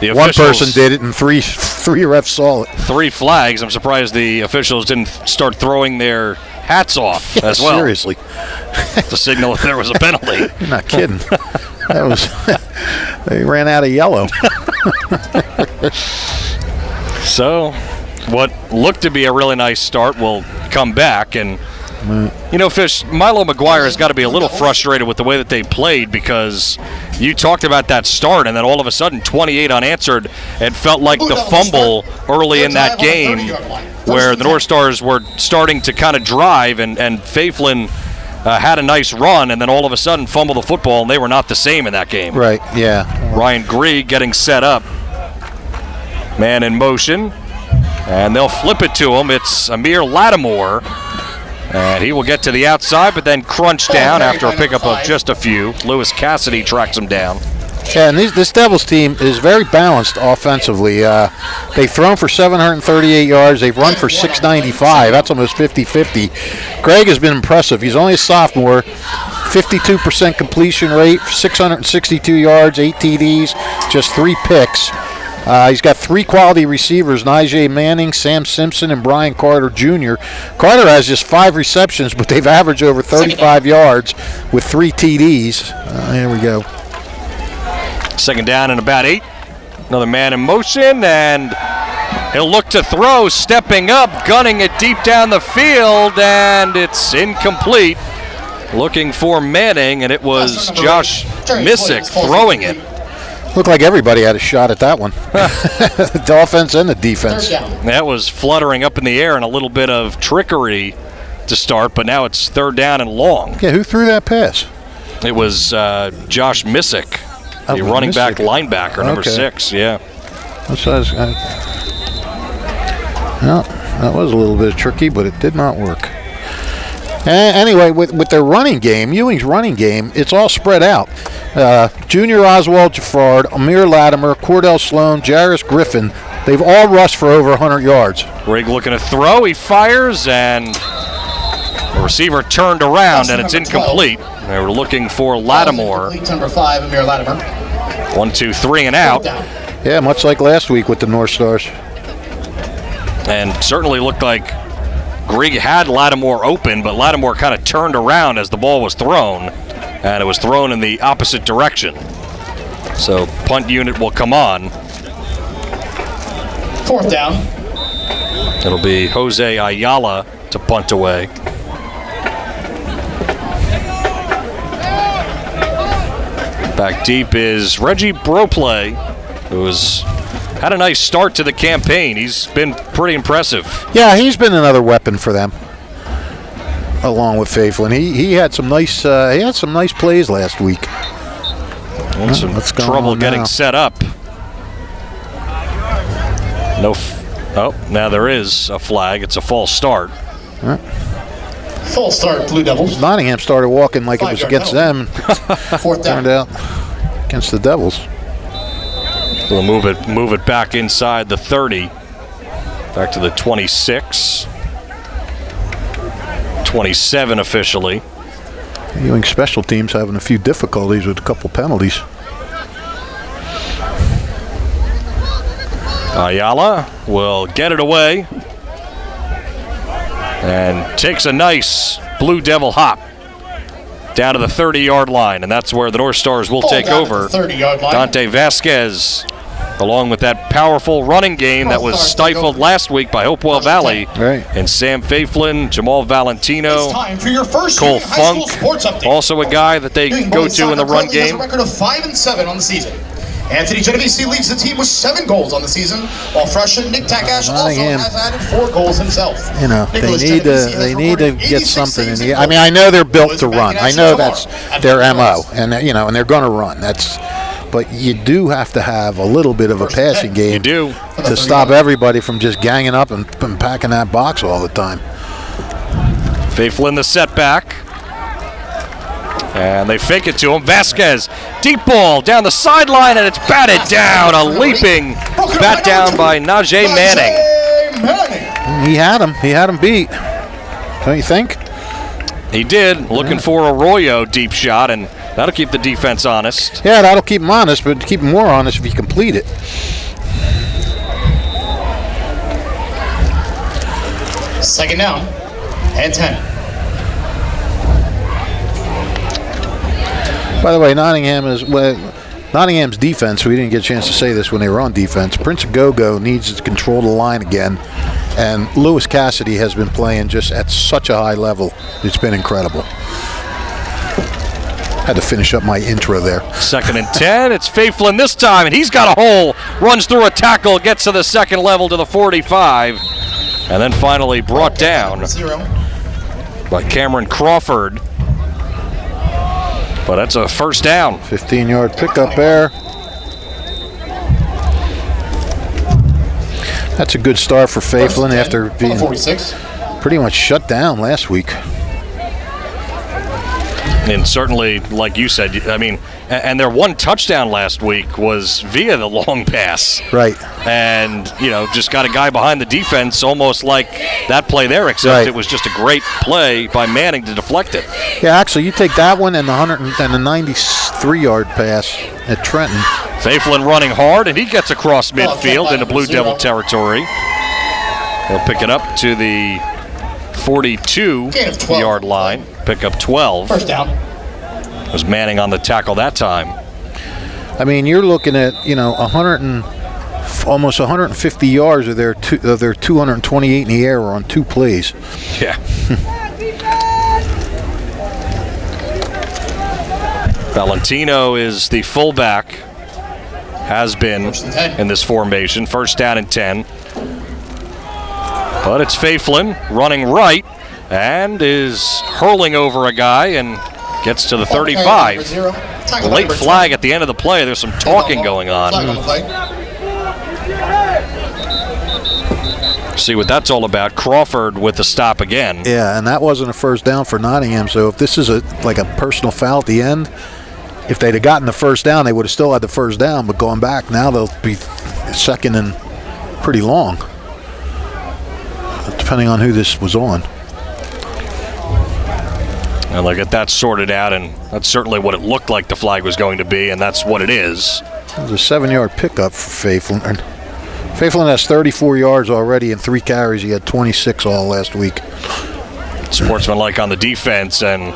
One person did it, and three refs saw it. 3 flags. I'm surprised the officials didn't start throwing their hats off as well. Seriously. To signal if there was a penalty. You're not kidding. That was they ran out of yellow. So, what looked to be a really nice start will come back. And, you know, Fish, Milo McGuire has got to be a little frustrated with the way that they played, because you talked about that start, and then all of a sudden 28 unanswered. It felt like the fumble early in that game where the North Stars were starting to kind of drive, and Faiflin had a nice run, and then all of a sudden fumbled the football, and they were not the same in that game. Right, yeah. Ryan Grieg getting set up. Man in motion, and they'll flip it to him. It's Amir Lattimore, and he will get to the outside, but then crunch down after a pickup of just a few. Lewis Cassidy tracks him down. Yeah, and this Devils team is very balanced offensively. They've thrown for 738 yards. They've run for 695. That's almost 50-50. Greg has been impressive. He's only a sophomore. 52% completion rate, 662 yards, 8 TDs, just 3 picks. He's got 3 quality receivers, Nigel Manning, Sam Simpson, and Brian Carter Jr. Carter has just 5 receptions, but they've averaged over 35 yards with 3 TDs. Here we go. Second down and about 8. Another man in motion, and he'll look to throw, stepping up, gunning it deep down the field, and it's incomplete. Looking for Manning, and it was Josh Missick throwing it. Looked like everybody had a shot at that one. The offense and the defense. That was fluttering up in the air and a little bit of trickery to start, but now it's 3rd down and long. Yeah, who threw that pass? It was Josh Missick, the running back linebacker, number 6, yeah. Well, that was a little bit tricky, but it did not work. Anyway, with their running game, Ewing's running game, it's all spread out. Junior Oswald Jaffard, Amir Latimer, Cordell Sloan, Jairus Griffin, they've all rushed for over 100 yards. Rig looking to throw, he fires, and the receiver turned around, and it's incomplete. They were looking for Lattimore. Number 5, Amir Latimer. 1, 2, 3, and out. Yeah, much like last week with the North Stars. And certainly looked like Grieg had Lattimore open, but Lattimore kind of turned around as the ball was thrown, and it was thrown in the opposite direction. So punt unit will come on. 4th down. It'll be Jose Ayala to punt away. Back deep is Reggie Broplay, who had a nice start to the campaign. He's been pretty impressive. Yeah, he's been another weapon for them, along with Faiflin. He had some nice plays last week. And some trouble getting set up. Now there is a flag. It's a false start. False start, Blue Devils. Nottingham started walking like it was against them. 4th down. Turned out against the Devils. We'll move it back inside the 30. Back to the 26. 27 officially. Ewing special teams having a few difficulties with a couple penalties. Ayala will get it away and takes a nice Blue Devil hop down to the 30-yard line, and that's where the North Stars will take over. Dante Vasquez, along with that powerful running game that was stifled last week by Hopewell Valley. Right. And Sam Faiflin, Jamal Valentino, Cole Funk, also a guy that they go to in the run game. A record of 5-7 on the season. Anthony Genovese leads the team with 7 goals on the season, while freshman Nick Takash also has added 4 goals himself. You know, they need to get something in here. I mean, I know they're built to run. I know that's their MO, and and they're going to run. But you do have to have a little bit of a passing game. You do. To stop everybody from just ganging up and packing that box all the time. Faiflin the setback. And they fake it to him. Vasquez, deep ball down the sideline, and it's batted down. A leaping bat down by Najee Manning. He had him beat. Don't you think? He did. Looking for Arroyo deep shot, and That'll keep the defense honest. Yeah, that'll keep him honest, but keep him more honest if you complete it. Second down and 10. By the way, Nottingham's defense, we didn't get a chance to say this when they were on defense, Prince Gogo needs to control the line again, and Lewis Cassidy has been playing just at such a high level. It's been incredible. Had to finish up my intro there. Second and 10. It's Faiflin this time, and he's got a hole. Runs through a tackle, gets to the second level to the 45, and then finally brought down by Cameron Crawford. But that's a first down. 15-yard pickup there. That's a good start for Faiflin after being pretty much shut down last week. And certainly, like you said, I mean, and their one touchdown last week was via the long pass. Right. And, just got a guy behind the defense almost like that play there, except It was just a great play by Manning to deflect it. Yeah, actually, you take that one and the 93-yard pass at Trenton. Faiflin running hard, and he gets across midfield into Blue Devil territory. They'll pick it up to the 42-yard line. Pick up 12. First down. Was Manning on the tackle that time. I mean, you're looking at, almost 150 yards of their 228 in the air on 2 plays. Yeah. Valentino is the fullback. Has been in this formation. First down and 10. But it's Faiflin running right and is hurling over a guy and gets to the 35. Late flag at the end of the play. There's some talking going on. See what that's all about. Crawford with the stop again. Yeah, and that wasn't a first down for Nottingham. So if this is like a personal foul at the end, if they'd have gotten the first down, they would have still had the first down. But going back now, they'll be second and pretty long, depending on who this was on. And they'll get that sorted out, and that's certainly what it looked like the flag was going to be, and that's what it is. It was a 7-yard pickup for Faiflin. Faiflin has 34 yards already in 3 carries. He had 26 all last week. Sportsmanlike on the defense and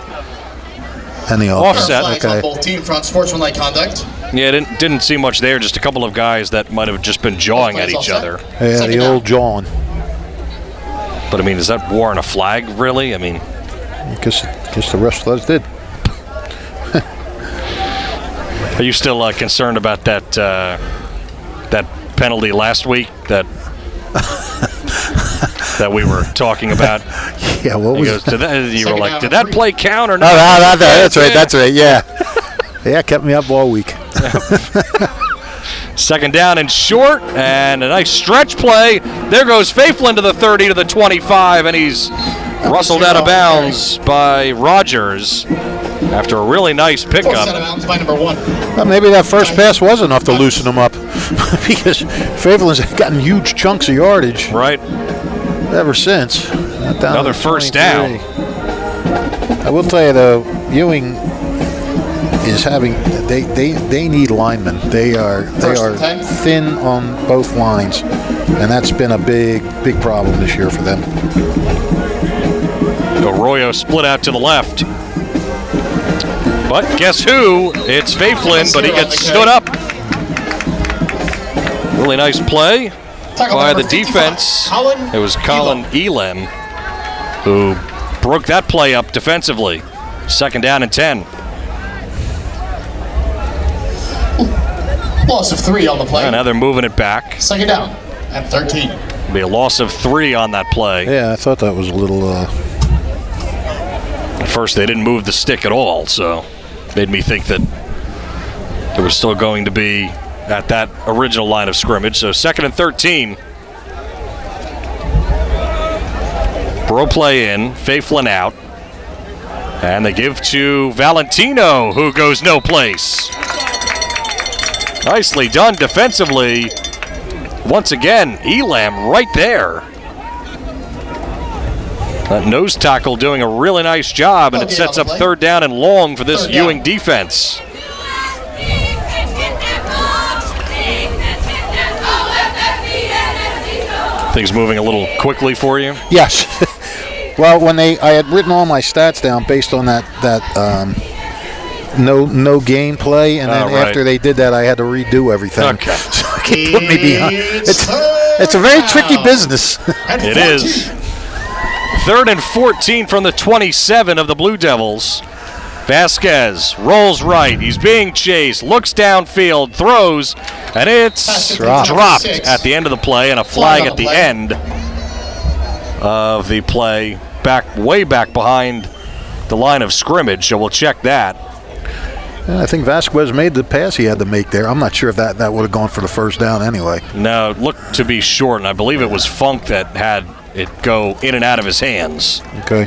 the offset. Okay. On both team front, sportsmanlike conduct. Yeah, didn't see much there. Just a couple of guys that might have just been jawing at each other. Yeah, the old jawing. But I mean, is that warrant a flag, really? I mean, I guess the rest of us did. Are you still concerned about that penalty last week that we were talking about? Yeah, what was that? You were like, did that play count or not? Oh, that's right. Yeah, yeah, kept me up all week. Second down and short, and a nice stretch play. There goes Faiflin to the 30 to the 25, and he's rustled out of bounds by Rogers after a really nice pickup. Out of bounds by number 1. Well, maybe that first pass was enough to loosen him up because Faiflin's gotten huge chunks of yardage right ever since. Another first down. I will tell you though, Ewing is having they need linemen. They are thin on both lines, and that's been a big problem this year for them. Arroyo split out to the left. But guess who? It's Faiflin, but he gets stood up. Really nice play by the defense. It was Colin Elam who broke that play up defensively. Second down and 10. Loss of 3 on the play. And now they're moving it back. Second down at 13. It'll be a loss of 3 on that play. Yeah, I thought that was a little... At first, they didn't move the stick at all, so made me think that there was still going to be at that original line of scrimmage. So second and 13. Bro play in, Faiflin out. And they give to Valentino, who goes no place. Nicely done defensively. Once again, Elam right there. That nose tackle doing a really nice job, and it sets up third down and long for this Ewing defense. Things moving a little quickly for you? Yes. Well, when I had written all my stats down based on that no gain play, and then after they did that, I had to redo everything. Okay. So it put me behind. It's a very tricky business. It is. 3rd and 14 from the 27 of the Blue Devils. Vasquez rolls right. He's being chased. Looks downfield. Throws. And it's dropped at the end of the play, and a flag at the end of the play. Way back behind the line of scrimmage. So we'll check that. I think Vasquez made the pass he had to make there. I'm not sure if that would have gone for the first down anyway. No, it looked to be short, and I believe it was Funk that had it go in and out of his hands. Okay.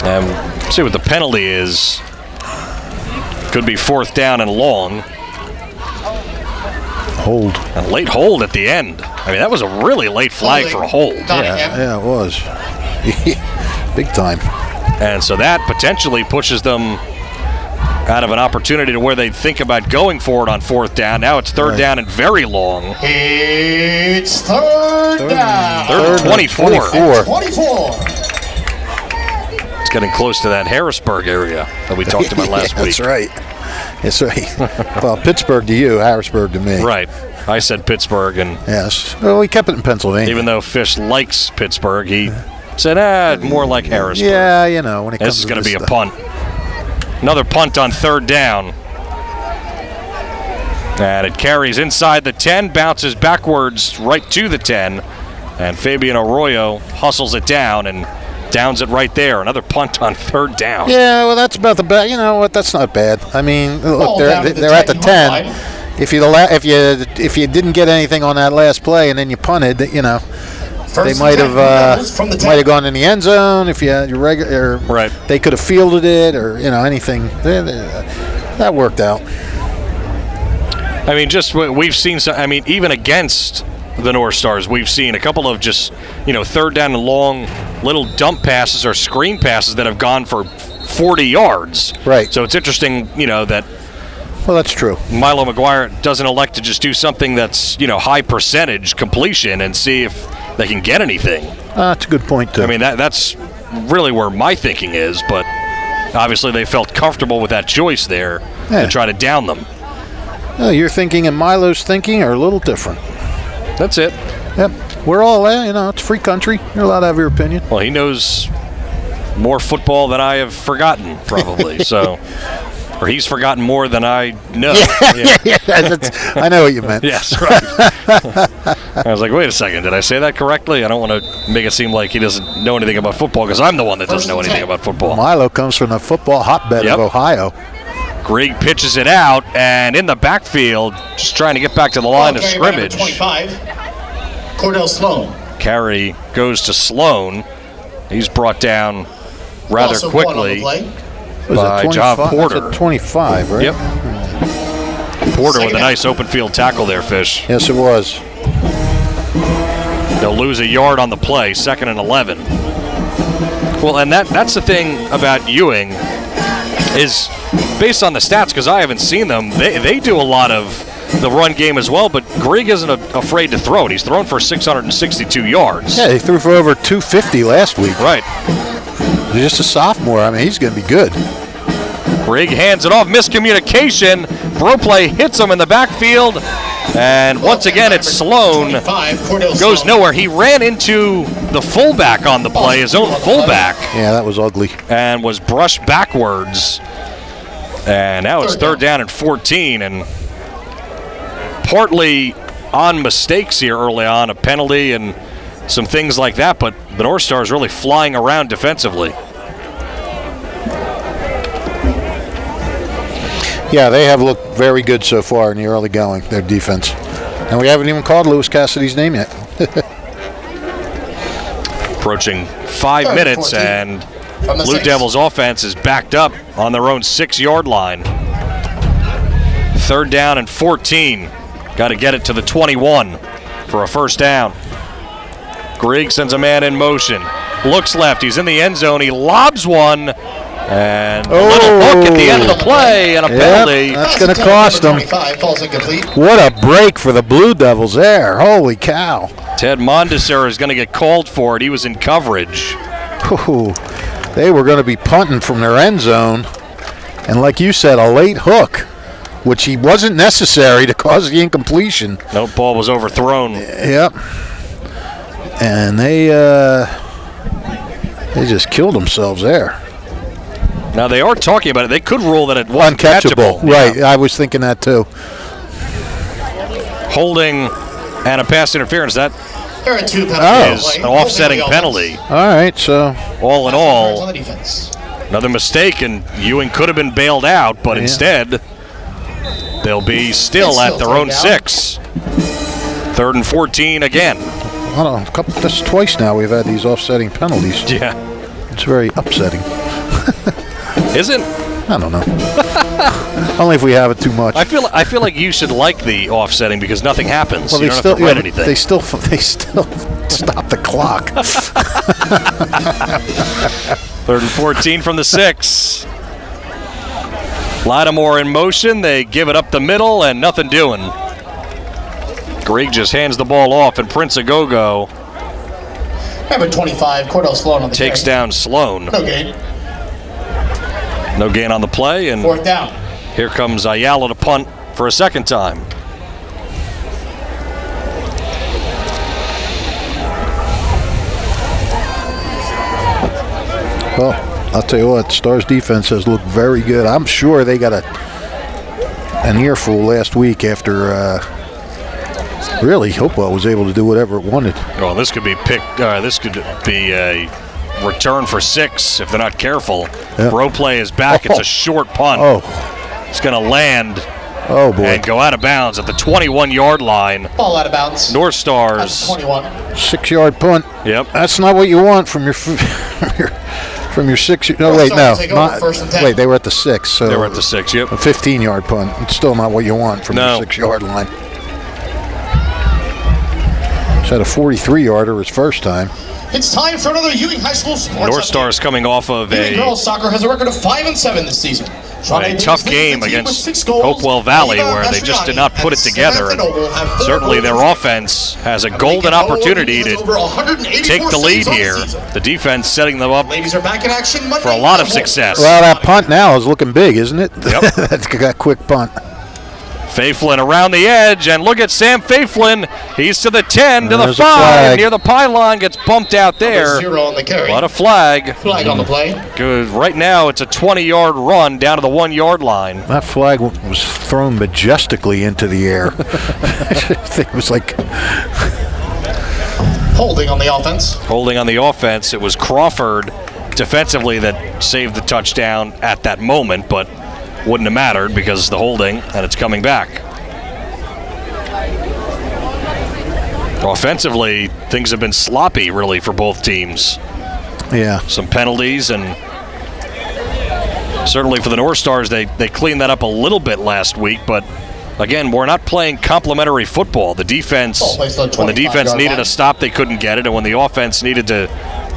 And see what the penalty is. Could be 4th down and long. Hold. A late hold at the end. I mean, that was a really late flag for a hold. Yeah, it was. Big time. And so that potentially pushes them out of an opportunity to where they think about going for it on 4th down. Now it's 3rd down and very long. It's 3rd down. 3rd and 24. 24. It's getting close to that Harrisburg area that we talked about last week. That's right. Well, Pittsburgh to you, Harrisburg to me. Right. I said Pittsburgh, and yes. Well, we kept it in Pennsylvania. Even though Fish likes Pittsburgh, he said, more like Harrisburg. Yeah, you know, when it comes this is going to be a punt. Another punt on 3rd down. And it carries inside the 10, bounces backwards right to the 10. And Fabian Arroyo hustles it down and downs it right there. Another punt on 3rd down. Yeah, well, that's about the bad. You know what? That's not bad. I mean, look, they're at the 10. If you didn't get anything on that last play and then you punted, you know, they might have gone in the end zone if you had your regular. Right. They could have fielded it, or anything. That worked out. I mean, just we've seen. Even against the North Stars, we've seen a couple of just 3rd down and long little dump passes or screen passes that have gone for 40 yards. Right. So it's interesting, that. Well, that's true. Milo McGuire doesn't elect to just do something that's high percentage completion and see if they can get anything. That's a good point too. I mean, that's really where my thinking is, but obviously they felt comfortable with that choice there to try to down them. Your thinking and Milo's thinking are a little different. That's it. Yep. We're all, it's a free country. You're allowed to have your opinion. Well, he knows more football than I have forgotten, probably. So, or he's forgotten more than I know. Yeah. I know what you meant. Yes, right. I was like, wait a second. Did I say that correctly? I don't want to make it seem like he doesn't know anything about football because I'm the one that doesn't know anything about football. Milo comes from the football hotbed of Ohio. Grigg pitches it out, and in the backfield, just trying to get back to the line of scrimmage. 25, Cordell Sloan. Carry goes to Sloan. He's brought down rather quickly by John Porter. 25, right? Yep. Porter with a nice open field tackle there, Fish. Yes, it was. They'll lose a yard on the play, 2nd and 11. Well, and that's the thing about Ewing is based on the stats, because I haven't seen them, they do a lot of the run game as well, but Grigg isn't afraid to throw it. He's thrown for 662 yards. Yeah, he threw for over 250 last week. Right. He's just a sophomore. I mean, he's going to be good. Grigg hands it off. Miscommunication. Broplay hits him in the backfield. And once again, it's Sloan. Goes nowhere. He ran into the fullback on the play, his own fullback. Yeah, that was ugly. And was brushed backwards. And now it's 3rd down and 14. And partly on mistakes here early on, a penalty and some things like that. But the North Stars really flying around defensively. Yeah, they have looked very good so far in the early going, their defense. And we haven't even called Lewis Cassidy's name yet. Approaching 5 minutes, and Blue Devils offense is backed up on their own 6-yard line. 3rd down and 14. Got to get it to the 21. for a first down. Grigg sends a man in motion. Looks left. He's in the end zone. He lobs one. And a little hook at the end of the play and a penalty. That's going to cost them. What a break for the Blue Devils there. Holy cow. Ted Mondesir is going to get called for it. He was in coverage. Ooh, they were going to be punting from their end zone. And like you said, a late hook, which he wasn't necessary to cause the incompletion. No, ball was overthrown. Yep. And they just killed themselves there. Now they are talking about it. They could rule that it wasn't uncatchable. catchable. Right, I was thinking that too. Holding and a pass interference. That There are 2 penalties. is an offsetting penalty. All right, so All in all, another mistake, and Ewing could have been bailed out, but instead they'll be still at their own 6. 3rd and 14 again. I don't know, that's twice now we've had these offsetting penalties. Yeah. It's very upsetting. Isn't? I don't know. Only if we have it too much. I feel like you should like the offsetting because nothing happens. Well, you don't have to write anything. They still stop the clock. 3rd and 14 from the 6. Lattimore in motion. They give it up the middle and nothing doing. Grigg just hands the ball off, and Prince Agogo Number 25, Cordell Sloan on the takes carry. down Sloan. No gain. No gain on the play, and 4th down. here comes Ayala to punt for a second time. Well, I'll tell you what, Stars defense has looked very good. I'm sure they got an earful last week after really Hopewell was able to do whatever it wanted. Well, this could be this could be a return for 6 if they're not careful. Yep. Row play is back. It's a short punt. It's going to land Oh, boy. and go out of bounds at the 21-yard line. Ball out of bounds. Northstars. 21. 6-yard punt. Yep. That's not what you want from your 6. No, wait, no. Wait, they were at the 6. So They were at the 6, yep. a 15-yard punt. It's still not what you want from No. your 6-yard line. He's had a 43-yarder his first time. It's time for another Ewing High School sports Northstars coming off of Ewing a girls soccer has a record of 5-7 this season. tough game against Hopewell Valley where they just did not put it together. And certainly their offense has a golden opportunity to take the lead here. The defense setting them up Ladies are back in action Monday for a lot of success. Well, that punt now is looking big, isn't it? Yep. That quick punt. Faiflin around the edge, and look at Sam Faiflin. He's to the 10, to the There's a 5, flag. near the pylon, gets bumped out there. 0 on the carry. What a flag. Flag on the play. Good. Right now, it's a 20-yard run down to the 1-yard line. That flag was thrown majestically into the air. It was like Holding on the offense. Holding on the offense, it was Crawford defensively that saved the touchdown at that moment, but wouldn't have mattered because the holding, and it's coming back. Offensively, things have been sloppy, really, for both teams. Yeah. Some penalties, and certainly for the Northstars, they cleaned that up a little bit last week, but again, we're not playing complementary football. The defense, when the defense needed a stop, they couldn't get it, and when the offense needed to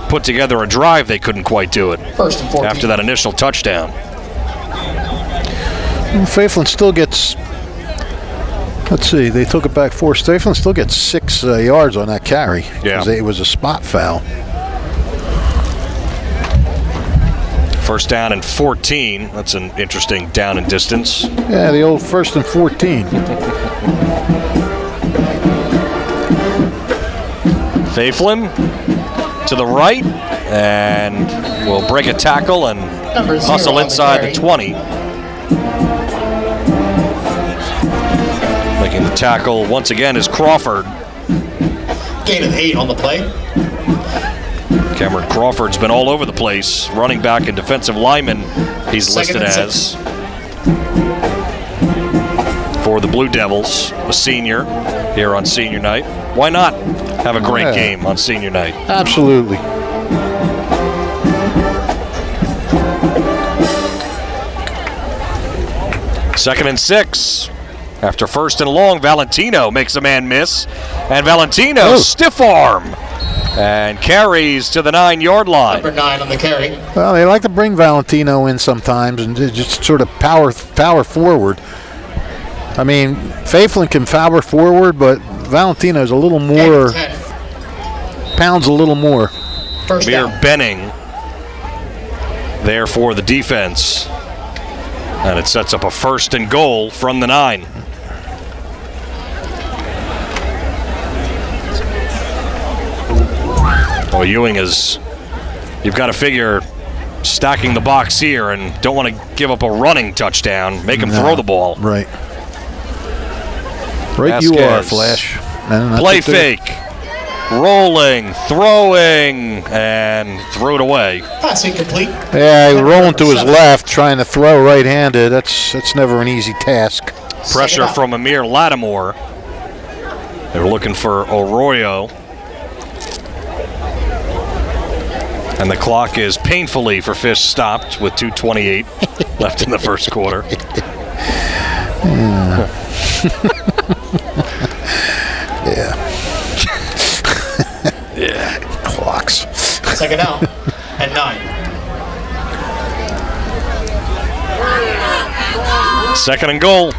put together a drive, they couldn't quite do it 1st and 14. after that initial touchdown. Faiflin still gets, let's see, they took it back 4. Faiflin still gets 6 yards on that carry. Yeah. It was a spot foul. First down and 14. That's an interesting down and distance. Yeah, the old 1st and 14. Faiflin to the right, and will break a tackle and Number 0 hustle on the inside carry. the 20. Making the tackle once again is Crawford. Gain of 8 on the play. Cameron Crawford's been all over the place. Running back and defensive lineman he's 2nd listed and as 6. for the Blue Devils, a senior here on senior night. Why not have a great game on senior night? Absolutely. Second and 6. After first and long, Valentino makes a man miss. And Valentino stiff arm and carries to the 9-yard line. Number 9 on the carry. Well, they like to bring Valentino in sometimes and just sort of power forward. I mean, Faiflin can power forward, but Valentino's a little more, pounds a little more. First Amir down. Benning there for the defense. And it sets up a first and goal from the 9. Well, Ewing is, you've got to figure, stacking the box here and don't want to give up a running touchdown. Make him throw the ball. Right. Right you are, Flash. Play fake. Rolling, throwing, and threw it away. Pass incomplete. Yeah, he rolling to his left, trying to throw right-handed. That's never an easy task. Pressure from Amir Lattimore. They were looking for Arroyo. And the clock is painfully for Fish stopped with 2:28 left in the first quarter. Yeah. Yeah. Clocks. Second down and 9. Second and goal.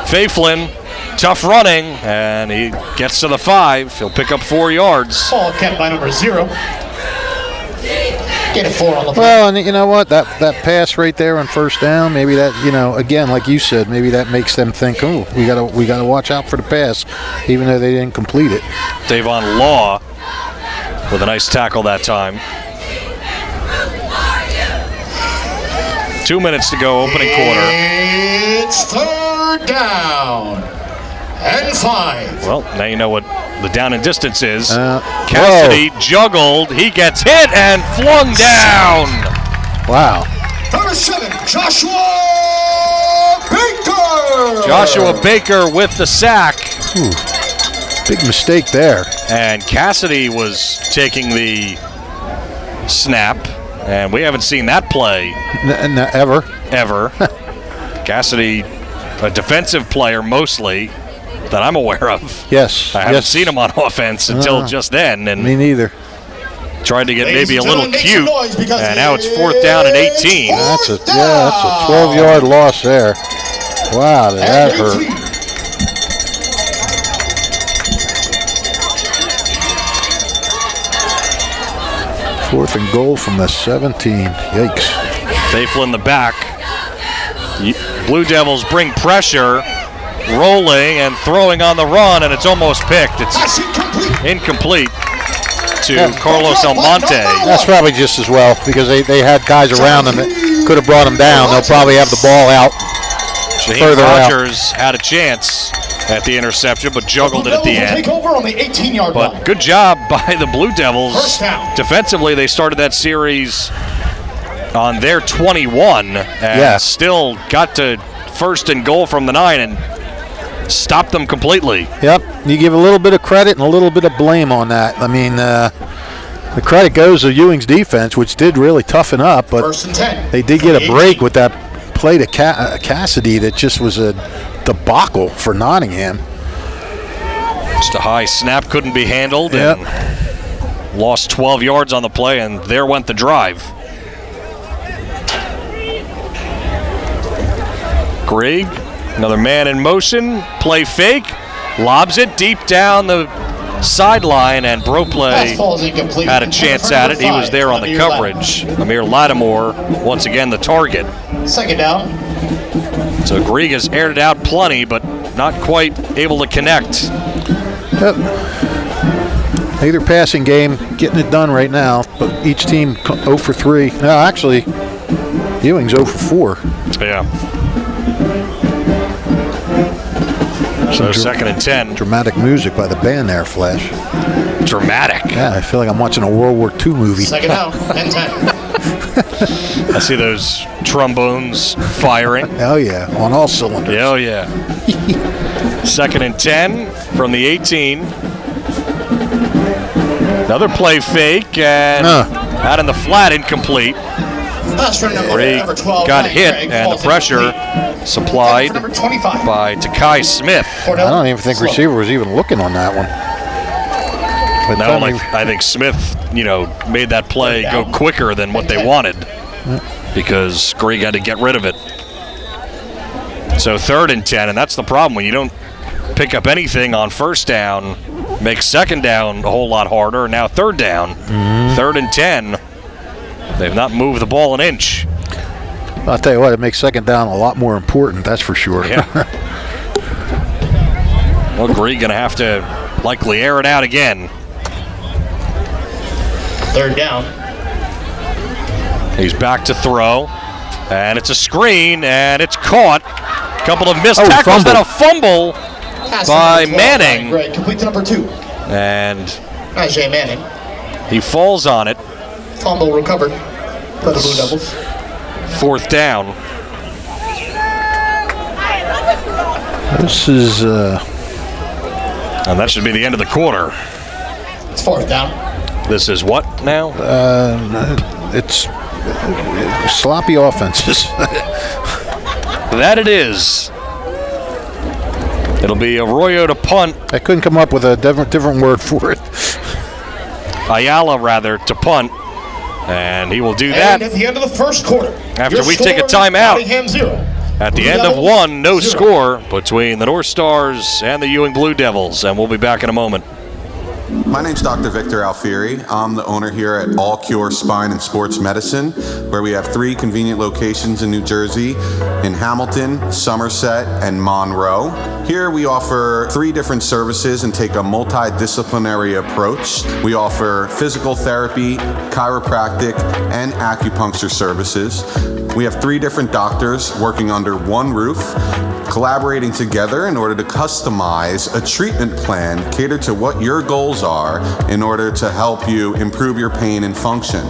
Faiflin, tough running, and he gets to the 5. He'll pick up 4 yards. Ball kept by number 0. Get a 4 on the play. Well, and you know what? That pass right there on first down, maybe that, again, like you said, maybe that makes them think, oh, we gotta watch out for the pass, even though they didn't complete it. Davon Law with a nice tackle that time. 2 minutes to go, opening quarter. It's third down and 5. Well, now you know what the down and distance is. Cassidy juggled. He gets hit and flung down. Wow. Number 7, Joshua Baker. Joshua Baker with the sack. Ooh, big mistake there. And Cassidy was taking the snap. And we haven't seen that play Ever. Cassidy, a defensive player mostly that I'm aware of. Yes. I haven't seen him on offense until just then. And me neither. tried to get Ladies maybe a and little gentlemen, cute. make some noise because And now it's 4th down and 18. That's a 12-yard loss there. Wow, did that hurt. 18. Fourth and goal from the 17. Yikes. Faiflin in the back. Blue Devils bring pressure, rolling and throwing on the run, and it's almost picked. It's Pass incomplete. incomplete to Carlos Almonte. That's probably just as well because they had guys around them that could have brought him down. They'll probably have the ball out Shaheem further out. Rogers had a chance at the interception, but juggled it at the Blue Devils will end. take over on the 18-yard line. But good job by the Blue Devils. First down. Defensively, they started that series on their 21 and still got to first and goal from the 9 and stopped them completely. Yep, you give a little bit of credit and a little bit of blame on that. I mean, the credit goes to Ewing's defense, which did really toughen up, but First and 10. they did get a break with that play to Cassidy that just was a debacle for Nottingham. Just a high snap, couldn't be handled, Yep. and lost 12 yards on the play, and there went the drive. Grigg, another man in motion, play fake, lobs it deep down the sideline, and Pass falls Broplay incomplete. had a chance at it. He was there on the coverage. Amir Lattimore, once again, the target. Second down. So Grigg has aired it out plenty, but not quite able to connect. Yep. Either passing game, getting it done right now, but each team 0 for 3. No, actually, Ewing's 0 for 4. Yeah. So second and 10. Dramatic music by the band there, Flash. Dramatic. Yeah, I feel like I'm watching a World War II movie. Second down and 10. I see those trombones firing. Oh, yeah, on all cylinders. Oh, yeah. Second and 10 from the 18. Another play fake, and out in the flat, incomplete. Pass run number Grigg 12. got Ryan hit, Craig and the falls pressure incomplete. supplied Number 25. by Takai Smith. I don't even think receiver was even looking on that one. But No, I think Smith, made that play go quicker than what they wanted because Greg had to get rid of it. So 3rd and 10, and that's the problem. When you don't pick up anything on first down, makes second down a whole lot harder. Now 3rd down, 3rd and 10. They've not moved the ball an inch. I'll tell you what, it makes second down a lot more important, that's for sure. Yeah. Well, Greg going to have to likely air it out again. 3rd down. He's back to throw, and it's a screen, and it's caught. A couple of missed tackles, then a fumble by Manning. Greg, complete to number 2. And Ajay Manning. he falls on it. Fumble recovered for the Blue Devils. 4th down. This is... And that should be the end of the quarter. It's 4th down. This is what now? it's sloppy offenses. That it is. It'll be Arroyo to punt. I couldn't come up with a different word for it. Ayala, rather, to punt. And he will do that. And at the end of the first quarter, after we take a timeout. Nottingham 0. At the Blue end of Devils, 1, no 0. score between the North Stars and the Ewing Blue Devils. And we'll be back in a moment. My name's Dr. Victor Alfieri. I'm the owner here at All Cure Spine and Sports Medicine, where we have 3 convenient locations in New Jersey, in Hamilton, Somerset, and Monroe. Here we offer 3 different services and take a multidisciplinary approach. We offer physical therapy, chiropractic, and acupuncture services. We have 3 different doctors working under one roof, collaborating together in order to customize a treatment plan catered to what your goals are in order to help you improve your pain and function.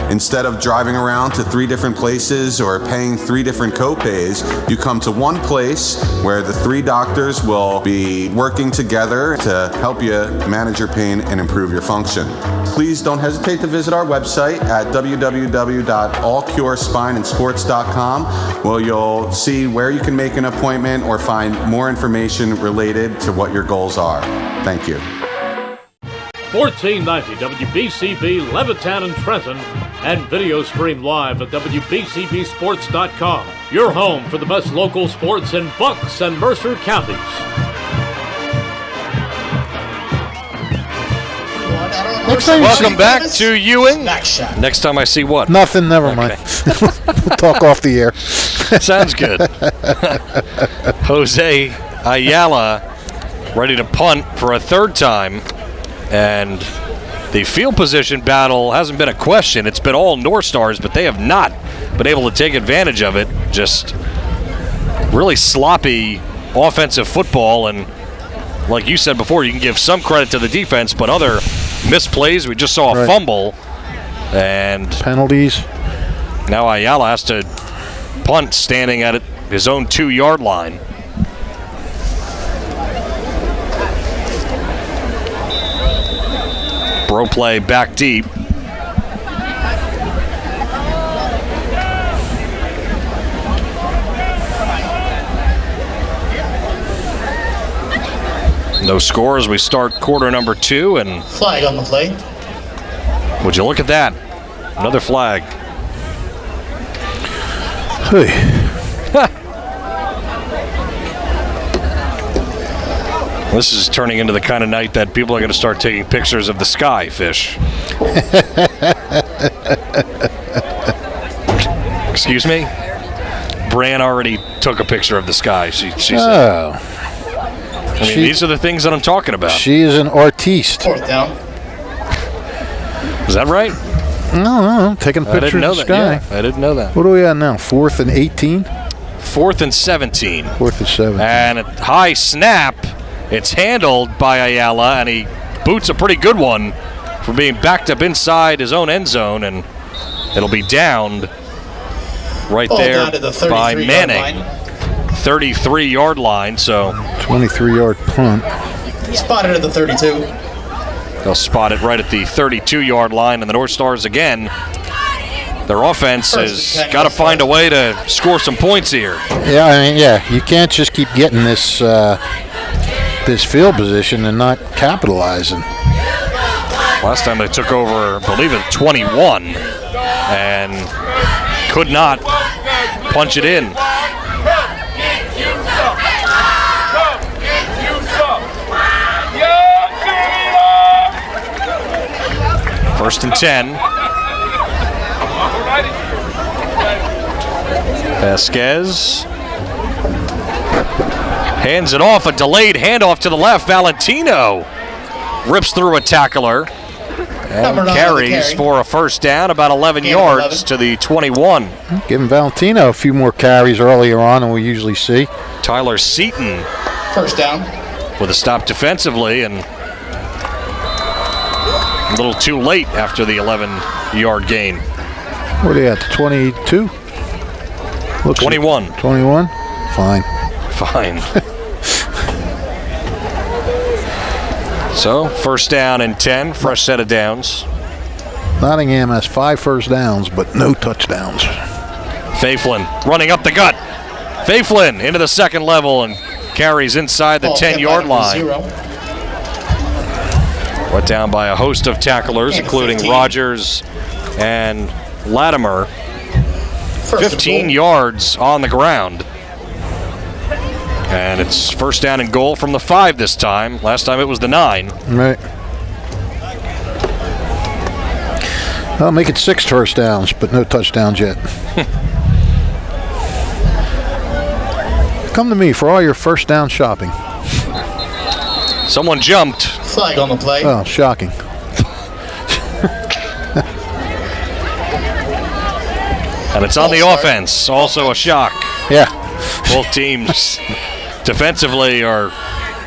Instead of driving around to 3 different places or paying 3 different copays, you come to one place where the 3 doctors will be working together to help you manage your pain and improve your function. Please don't hesitate to visit our website at www.allcurespineandsports.com, where you'll see where you can make an appointment or find more information related to what your goals are. Thank you. 1490 WBCB Levittown and Trenton, and video stream live at WBCBsports.com. Your home for the best local sports in Bucks and Mercer counties. Welcome back to Ewing. Next time I see what? Nothing, never mind. We'll talk off the air. Sounds good. Jose Ayala ready to punt for a 3rd time. And the field position battle hasn't been a question. It's been all North Stars, but they have not been able to take advantage of it. Just really sloppy offensive football. And like you said before, you can give some credit to the defense, but other misplays. We just saw a fumble. And penalties. Now Ayala has to punt standing at his own 2-yard line. Bro play back deep. No score as we start quarter number 2, and flag on the play. Would you look at that? Another flag. Hey. This is turning into the kind of night that people are going to start taking pictures of the sky, Fish. Excuse me? Bran already took a picture of the sky. She said. I mean, these are the things that I'm talking about. She is an artiste. 4th down. Is that right? No, taking a picture of the sky. Yeah, I didn't know that. What are we at now? 4th and 18? 4th and 17. 4th and 17. And a high snap. It's handled by Ayala, and he boots a pretty good one for being backed up inside his own end zone, and it'll be downed right there by Manning. 33-yard line, so 23-yard punt. Spotted at the 32. They'll spot it right at the 32-yard line, and the North Stars again Their offense has got to find a way to score some points here. Yeah, I mean, you can't just keep getting this this field position and not capitalizing. Last time they took over, I believe it's 21, and could not punch it in. First and 10. Vasquez hands it off, a delayed handoff to the left. Valentino rips through a tackler and carries for a first down, about 11 yards to the 21. Giving Valentino a few more carries earlier on than we usually see. Tyler Seaton First down. with a stop defensively, and a little too late after the 11-yard gain. What are they at, 22? 21. 21? Fine. So, first down and 10, fresh set of downs. Nottingham has 5 first downs, but no touchdowns. Faiflin running up the gut. Faiflin into the second level and carries inside the 10-yard line. Let down by a host of tacklers, including 15. Rogers and Latimer. 15 yards on the ground. And it's first down and goal from the 5 this time. Last time it was the 9. Right. I'll make it 6 first downs, but no touchdowns yet. Come to me for all your first down shopping. Someone jumped. Flag on the play. Oh, shocking. And it's on the offense. Also a shock. Yeah. Both teams defensively are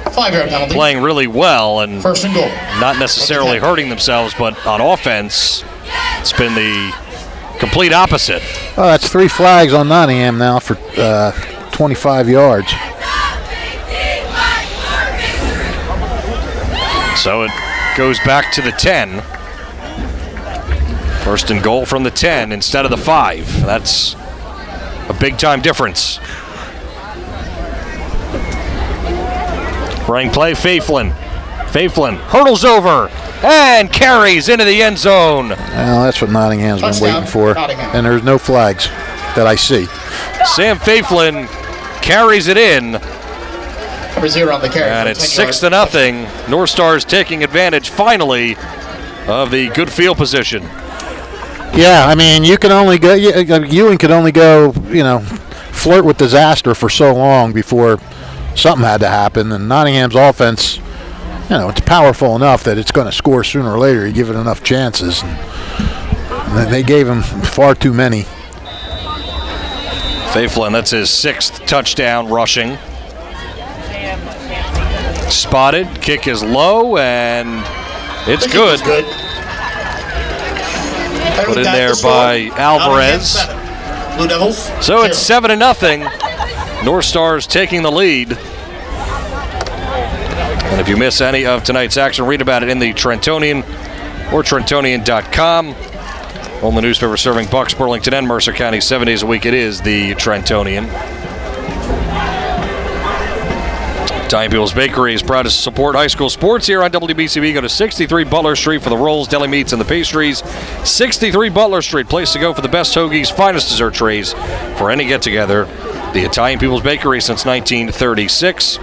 5-yard penalty. playing really well and First and goal. not necessarily hurting themselves, but on offense, it's been the complete opposite. Oh, that's 3 flags on Nottingham now for 25 yards. So it goes back to the 10. First and goal from the 10 instead of the 5. That's a big-time difference. Running play, Faiflin. Faiflin hurdles over and carries into the end zone. Well, that's what Nottingham's been Touchdown, waiting for. Nottingham. And there's no flags that I see. Sam Faiflin carries it in, Number 0 on the carry. and for it's 10 6 yards. to 0. North Stars taking advantage finally of the good field position. Yeah, I mean, you can only go. Ewing could only go, flirt with disaster for so long before something had to happen. And Nottingham's offense, it's powerful enough that it's going to score sooner or later. You give it enough chances. And they gave him far too many. Faiflin, that's his 6th touchdown rushing. Spotted, kick is low, and it's good. Put in there by Alvarez. Blue Devils. So it's 7-0. North Stars taking the lead. And if you miss any of tonight's action, read about it in the Trentonian or Trentonian.com. Only newspaper serving Bucks, Burlington, and Mercer County 7 days a week. It is the Trentonian. Italian People's Bakery is proud to support high school sports here on WBCB. Go to 63 Butler Street for the rolls, deli meats, and the pastries. 63 Butler Street, place to go for the best hoagies, finest dessert trays for any get-together. The Italian People's Bakery since 1936.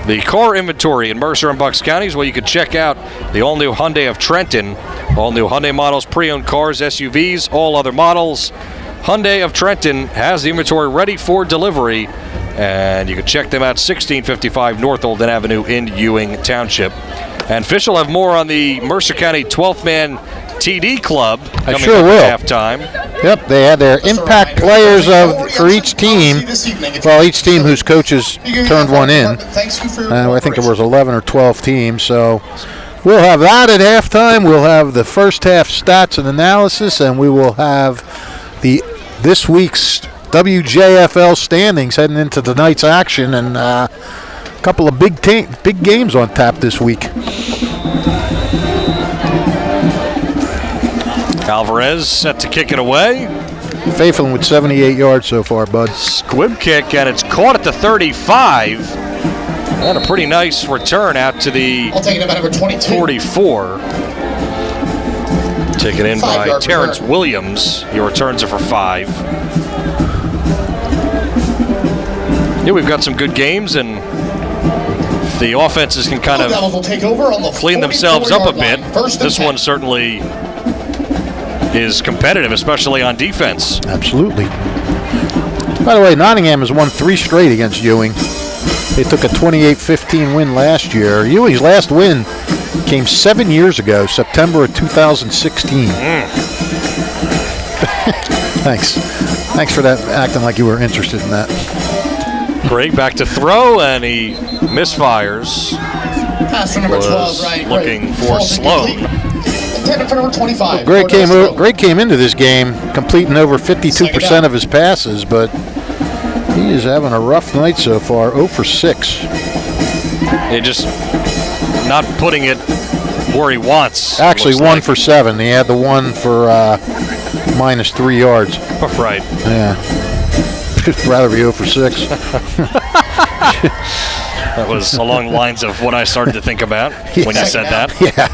The car inventory in Mercer and Bucks counties, well, you can check out the all-new Hyundai of Trenton. All-new Hyundai models, pre-owned cars, SUVs, all other models. Hyundai of Trenton has the inventory ready for delivery. And you can check them out, 1655 North Olden Avenue in Ewing Township. And Fish will have more on the Mercer County 12th Man TD Club coming sure up will. at halftime. Yep, they had their impact players for each team. Well, each team whose coaches turned one in. I think there was 11 or 12 teams. So we'll have that at halftime. We'll have the first half stats and analysis, and we will have this week's WJFL standings heading into tonight's action, and a couple of big games on tap this week. Alvarez set to kick it away. Faithful with 78 yards so far, bud. Squib kick, and it's caught at the 35. And a pretty nice return out to the I'll take it about number 22. 44. Taken in by 5-yard Terrence return. Williams. He returns it for 5. Yeah, we've got some good games, and the offenses can kind Blue Devils will of take over on the clean themselves up a 44-yard bit. line. First and This 10. one certainly is competitive, especially on defense. Absolutely. By the way, Nottingham has won 3 straight against Ewing. They took a 28-15 win last year. Ewing's last win came 7 years ago, September of 2016. Thanks for that, acting like you were interested in that. Greg back to throw, and he misfires. Pass for number 12, Was Ryan looking Gray. for Falls Sloan. incomplete. Intended for number 25. Greg Cordell came into this game completing over 52% of his passes, but he is having a rough night so far. 0 for 6. He just not putting it where he wants. Actually, looks 1 like. for 7. He had the one for minus 3 yards. Right. Yeah. Rather be 0 for 6. That was along the lines of what I started to think about when you said that. Yeah.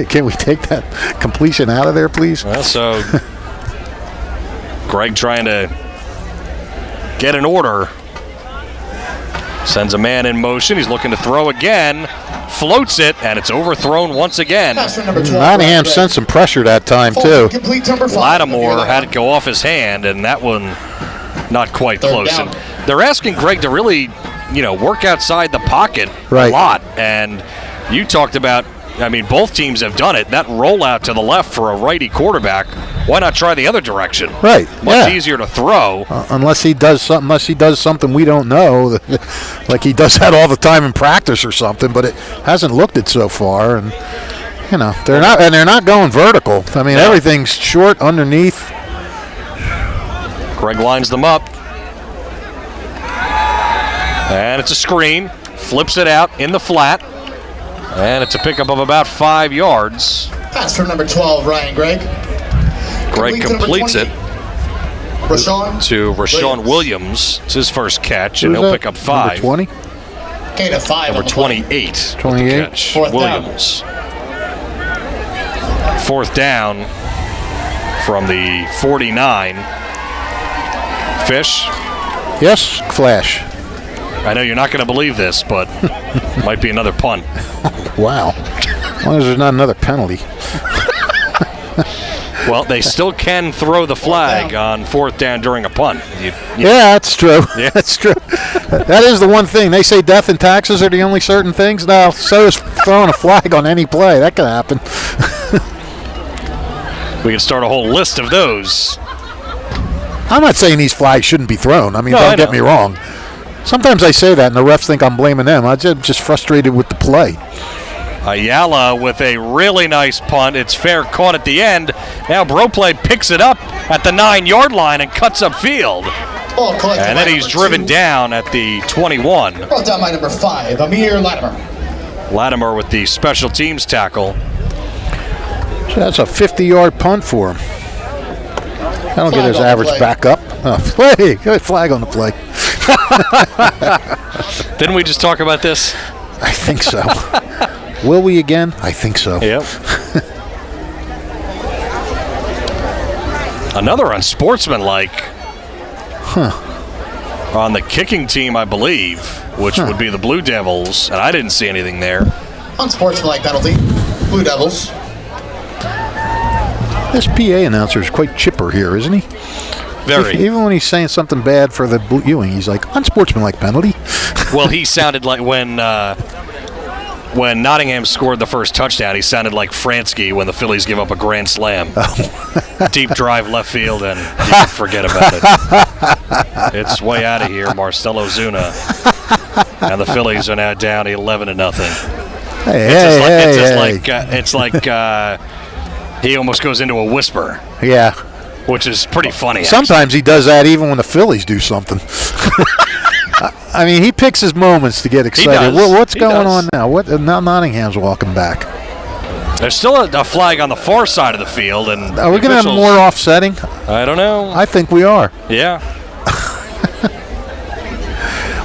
Can we take that completion out of there, please? Well, so Greg trying to get an order. Sends a man in motion. He's looking to throw again. Floats it, and it's overthrown once again. Pass for number 12. Nottingham Ryan Gray. sent some pressure that time, Falls too. incomplete, number 5. Lattimore had it go off his hand, and that one not quite Third close. down. And they're asking Greg to really, work outside the pocket Right. a lot. And you talked about, both teams have done it. That rollout to the left for a righty quarterback, why not try the other direction? Right, Much yeah. easier to throw. Unless he does something we don't know, like he does that all the time in practice or something. But it hasn't looked it so far, and they're not going vertical. Everything's short underneath. Greg lines them up. And it's a screen. Flips it out in the flat. And it's a pickup of about 5 yards. Pass for number 12, Ryan Gregg. Greg completes it Rashawn to Rashawn Williams. It's his first catch, and Who's he'll that? pick up 5. Number 20? Gain of 5 Number on the play. 28. 28. Catch. Fourth down. Williams. 4th down from the 49. Fish. Yes, Flash. I know you're not going to believe this, but might be another punt. Wow. As long as there's not another penalty. Well, they still can throw the flag on 4th down during a punt. Yeah, that's true. Yeah. That's true. That is the one thing. They say death and taxes are the only certain things. No, so is throwing a flag on any play. That could happen. We can start a whole list of those. I'm not saying these flags shouldn't be thrown. No, don't I get know. me wrong. Sometimes I say that, and the refs think I'm blaming them. I'm just frustrated with the play. Ayala with a really nice punt. It's fair, caught at the end. Now Broplay picks it up at the 9-yard line and cuts upfield. Ball collected And by then he's number driven 2. down at the 21. Brought down by number 5, Amir Latimer. Latimer with the special teams tackle. So that's a 50-yard punt for him. I don't get Flag his on the average play. back up. Oh, hey, good flag on the play. Didn't we just talk about this? I think so. Will we again? I think so. Yep. Another unsportsmanlike on the kicking team, I believe, which would be the Blue Devils, and I didn't see anything there. Unsportsmanlike penalty. Blue Devils. This PA announcer is quite chipper here, isn't he? Very. Even when he's saying something bad for the Ewing, he's like, unsportsmanlike penalty. Well, he sounded like when Nottingham scored the first touchdown, he sounded like Fransky when the Phillies give up a grand slam. Deep drive left field, and you can forget about it. It's way out of here, Marcelo Zuna. And the Phillies are now down 11-0. It's like he almost goes into a whisper, Yeah. which is pretty funny. Sometimes he does that even when the Phillies do something. I mean, he picks his moments to get excited. does. What's He going does. on now? Now Nottingham's walking back. There's still a flag on the far side of the field, and are we going to have more offsetting? I don't know. I think we are. Yeah.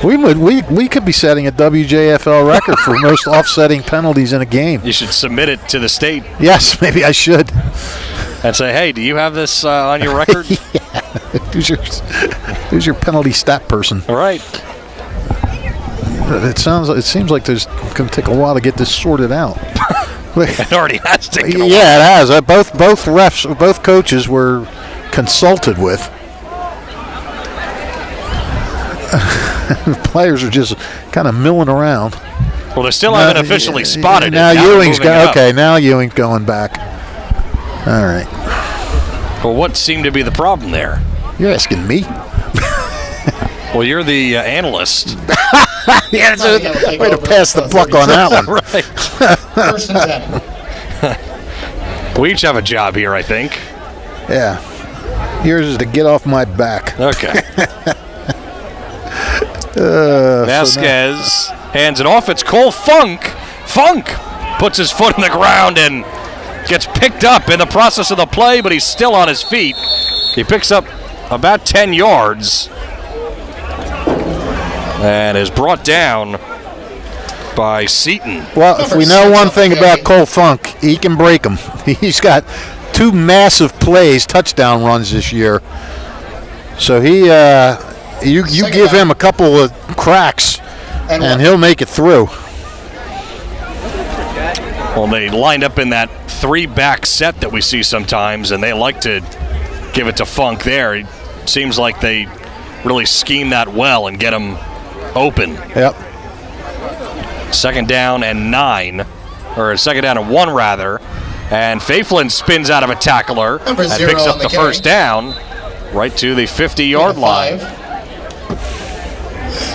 We could be setting a WJFL record for most offsetting penalties in a game. You should submit it to the state. Yes, maybe I should. And say, hey, do you have this on your record? Yeah. Who's your penalty stat person? All right. It seems like there's going to take a while to get this sorted out. It already has taken a while. Yeah, it has. Both refs, both coaches were consulted with. The players are just kind of milling around. Well, they still haven't officially spotted now it. Ewing's now Ewing's going back. All right. Well, what seemed to be the problem there? You're asking me? Well, you're the analyst. Yeah, way to pass the buck on that one. Right. First and 10. We each have a job here, I think. Yeah. Yours is to get off my back. Okay. Vasquez hands it off. It's Cole Funk. Funk puts his foot in the ground and gets picked up in the process of the play, but he's still on his feet. He picks up about 10 yards and is brought down by Seaton. Well, if we know one thing about Cole Funk, he can break them. He's got 2 massive plays, touchdown runs this year. So you give him a couple of cracks, and he'll make it through. Well, they lined up in that 3-back set that we see sometimes, and they like to give it to Funk there. It seems like they really scheme that well and get him open. Yep. 2nd down and 9, or 2nd down and 1 rather, and Faiflin spins out of a tackler and picks up the first down right to the 50-yard line.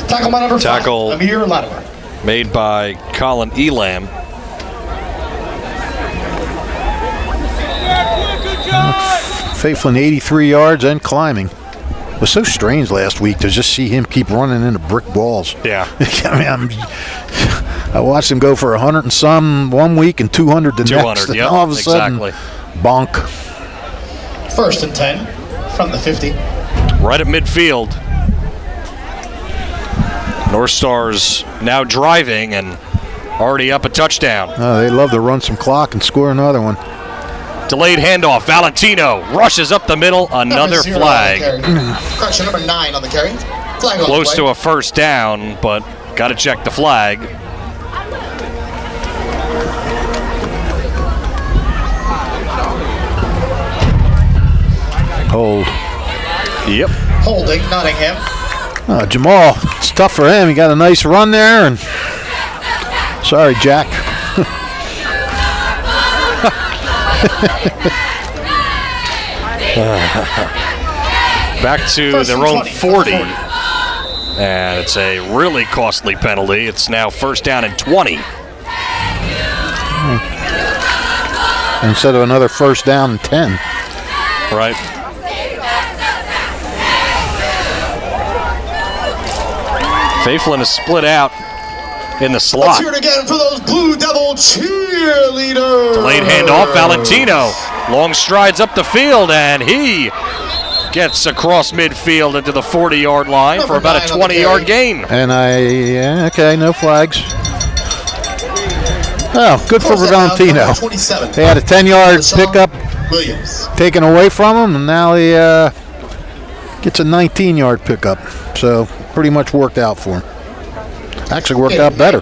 Tackle by number 5, Amir Latimer. Made by Colin Elam. Faiflin 83 yards and climbing. It was so strange last week to just see him keep running into brick walls. Yeah. I mean, I watched him go for 100 and some one week and 200 the 200, next. yep, All of a sudden, bonk. 1st and 10 from the 50. Right at midfield. Northstars now driving and already up a touchdown. Oh, they love to run some clock and score another one. Delayed handoff. Valentino rushes up the middle. Another flag. Correction, number 9 on the carry. Flag Close to a first down, but got to check the flag. Hold. Yep. Holding Nottingham. Jamal, it's tough for him. He got a nice run there, and sorry, Jack. Back to their own 40. And it's a really costly penalty. It's now 1st down and 20. Instead of another 1st down and 10. Right. Faiflin is split out in the slot. Let's hear it again for those Blue Devil cheerleaders. Delayed handoff, Valentino. Long strides up the field, and he gets across midfield into the 40-yard line for about a 20-yard gain. And okay, no flags. Oh, good for Valentino. They had a 10-yard pickup taken away from him, and now he gets a 19-yard pickup. So pretty much worked out for him. Actually worked out better.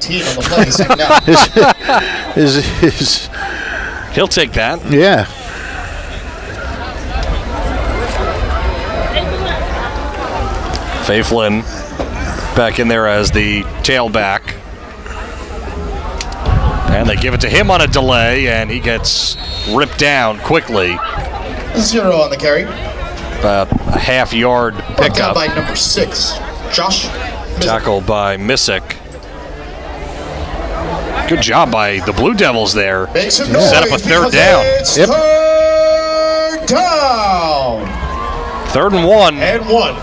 He'll take that. Yeah. Faiflin back in there as the tailback. And they give it to him on a delay, and he gets ripped down quickly. 0 on the carry. About a half-yard pickup. By number 6, Josh. Tackled by Missick. Good job by the Blue Devils there. Set up a 3rd down. Yep. 3rd down. 3rd and 1. And 1.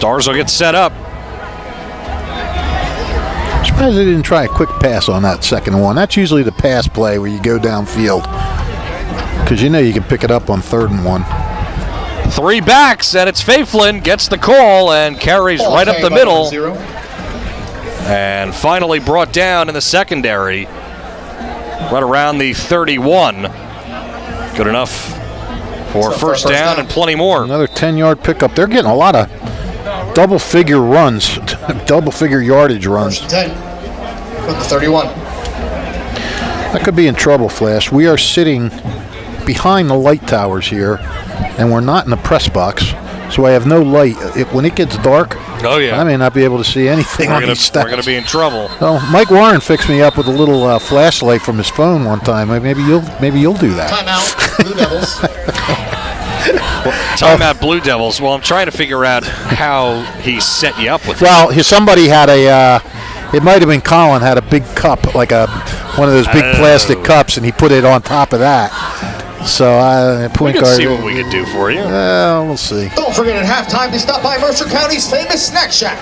Stars will get set up. Surprised they didn't try a quick pass on that second one. That's usually the pass play where you go downfield, because you know you can pick it up on 3rd and 1. 3 backs, and it's Faiflin gets the call and carries right up the middle. And finally brought down in the secondary, right around the 31. Good enough for first down and plenty more. Another 10-yard pickup. They're getting a lot of double-figure runs, double-figure yardage runs. First 10 from the 31. That could be in trouble, Flash. We are sitting behind the light towers here, and we're not in the press box, so I have no light. When it gets dark, I may not be able to see anything on these stats. We're going to be in trouble. Well, Mike Warren fixed me up with a little flashlight from his phone one time. Maybe you'll do that. Timeout, Blue Devils. Timeout, Blue Devils. Well, I'm trying to figure out how he set you up with it. Well, somebody had it might have been Colin, had a big cup, like one of those big plastic cups, and he put it on top of that. So we can see what we can do for you. We'll see. Don't forget at halftime to stop by Mercer County's famous Snack Shack,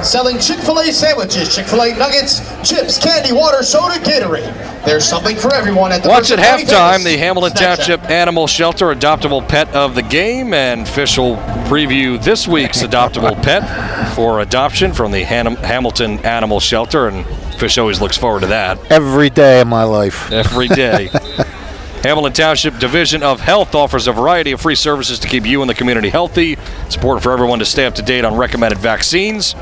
selling Chick-fil-A sandwiches, Chick-fil-A nuggets, chips, candy, water, soda, Gatorade. There's something for everyone at the Watch Mercer at County halftime famous the Hamilton Snack Township Shack. Animal Shelter adoptable pet of the game, and Fish will preview this week's adoptable pet for adoption from the Hamilton Animal Shelter, and Fish always looks forward to that. Every day of my life. Every day. Hamilton Township Division of Health offers a variety of free services to keep you and the community healthy. Support for everyone to stay up to date on recommended vaccines.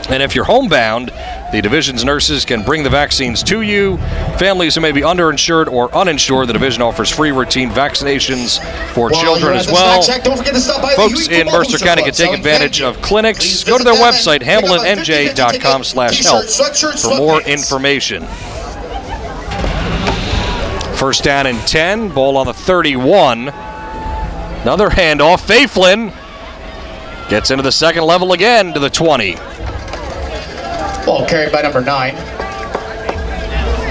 And if you're homebound, the division's nurses can bring the vaccines to you. Families who may be underinsured or uninsured, the division offers free routine vaccinations for children as well. Don't forget to stop by Folks in Mercer County can take advantage of clinics. Go to their website, hamiltonnj.com/health, for more information. First down and 10, ball on the 31. Another handoff. Faiflin gets into the second level again to the 20. Ball carried by number 9.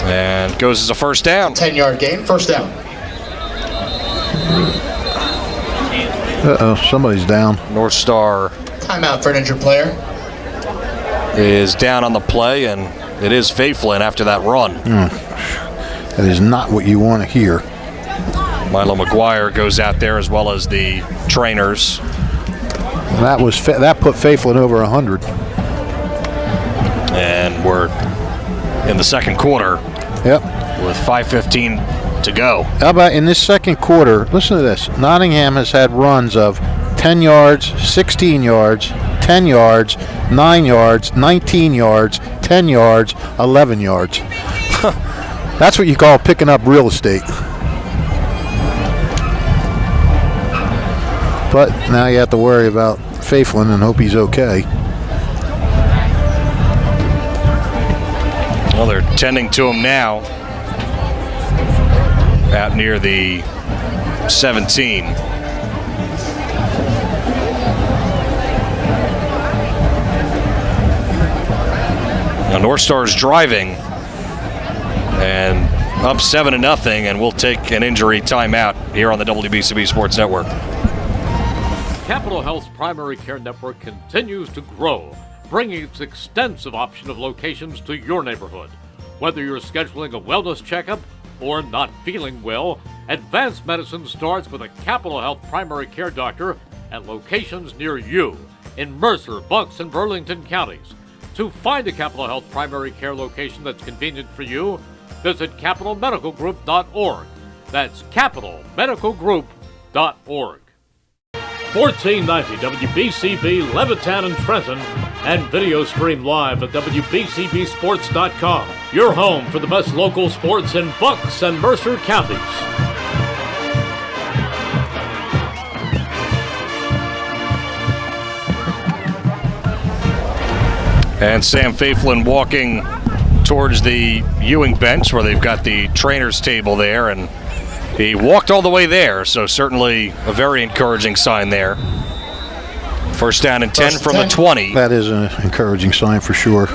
And goes as a first down. 10-yard gain, first down. Uh-oh, somebody's down. North Star Timeout for an injured player. is down on the play, and it is Faiflin after that run. That is not what you want to hear. Milo McGuire goes out there as well as the trainers. That put Faiflin over 100. And we're in the second quarter. Yep. With 5:15 to go. How about in this second quarter, listen to this. Nottingham has had runs of 10 yards, 16 yards, 10 yards, 9 yards, 19 yards, 10 yards, 11 yards. That's what you call picking up real estate. But now you have to worry about Faiflin and hope he's okay. Well, they're tending to him now. Out near the 17. Now North Star's driving and up 7-0, and we'll take an injury timeout here on the WBCB Sports Network. Capital Health's primary care network continues to grow, bringing its extensive option of locations to your neighborhood. Whether you're scheduling a wellness checkup or not feeling well, advanced medicine starts with a Capital Health primary care doctor at locations near you in Mercer, Bucks, and Burlington counties. To find a Capital Health primary care location that's convenient for you, visit capitalmedicalgroup.org. That's capitalmedicalgroup.org. 1490 WBCB Levittown and Trenton, and video stream live at WBCBsports.com. Your home for the best local sports in Bucks and Mercer counties. And Sam Faiflin walking towards the Ewing bench where they've got the trainers table there, and he walked all the way there, so certainly a very encouraging sign there. First down and 10 from the 20. That is an encouraging sign for sure.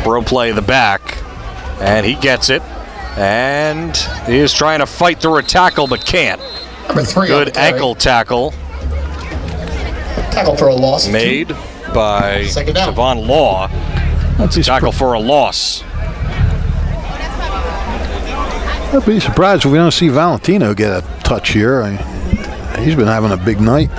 Bro play the back, and he gets it, and he is trying to fight through a tackle but can't. Number 3. Good ankle tackle. Tackle for a loss. Made by Second down. Devon Law. That's a tackle for a loss. I'd be surprised if we don't see Valentino get a touch here. He's been having a big night.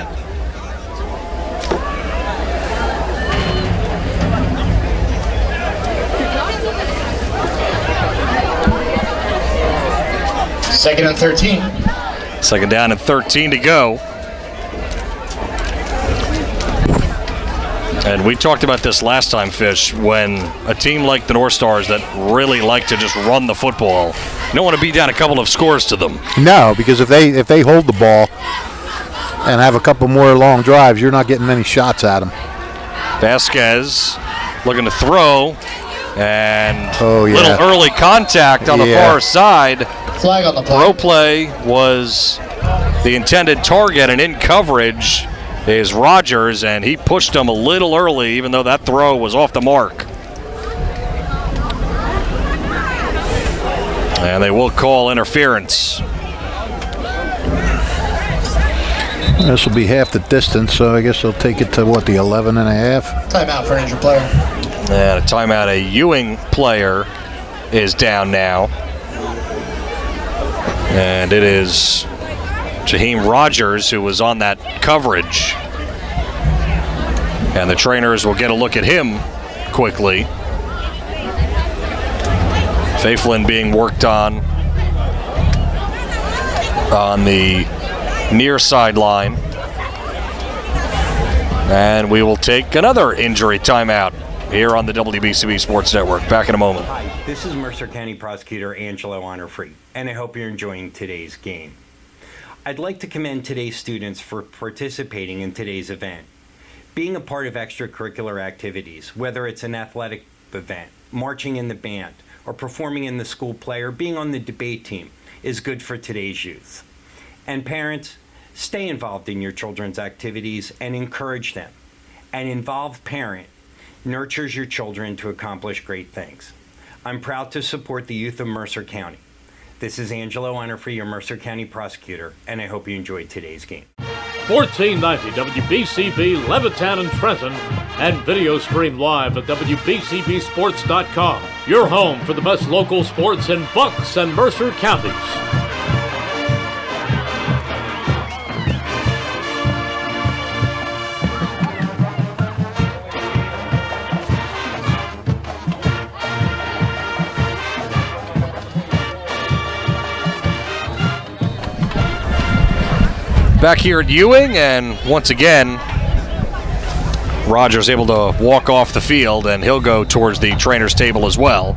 Second and 13. Second down and 13 to go. And we talked about this last time, Fish, when a team like the Northstars that really like to just run the football, you don't want to be down a couple of scores to them. No, because if they hold the ball and have a couple more long drives, you're not getting many shots at them. Vasquez looking to throw, and Oh, yeah. little early contact on the Yeah. far side. Flag on the play. Throw play was the intended target, and in coverage is Rogers, and he pushed him a little early, even though that throw was off the mark. And they will call interference. This will be half the distance, so I guess they'll take it to, what, the 11 and a half? Timeout for an injured player. And a timeout. A Ewing player is down now. And it is Jaheim Rogers who was on that coverage. And the trainers will get a look at him quickly. Faiflin being worked on the near sideline. And we will take another injury timeout here on the WBCB Sports Network. Back in a moment. Hi, this is Mercer County Prosecutor Angelo Honorfree, and I hope you're enjoying today's game. I'd like to commend today's students for participating in today's event. Being a part of extracurricular activities, whether it's an athletic event, marching in the band, or performing in the school play, or being on the debate team, is good for today's youth. And parents, stay involved in your children's activities and encourage them. An involved parent nurtures your children to accomplish great things. I'm proud to support the youth of Mercer County. This is Angelo Honorfree, your Mercer County prosecutor, and I hope you enjoyed today's game. 1490 WBCB Levittown and Trenton, and video stream live at WBCBsports.com. Your home for the best local sports in Bucks and Mercer counties. Back here at Ewing, and once again, Rogers able to walk off the field, and he'll go towards the trainer's table as well.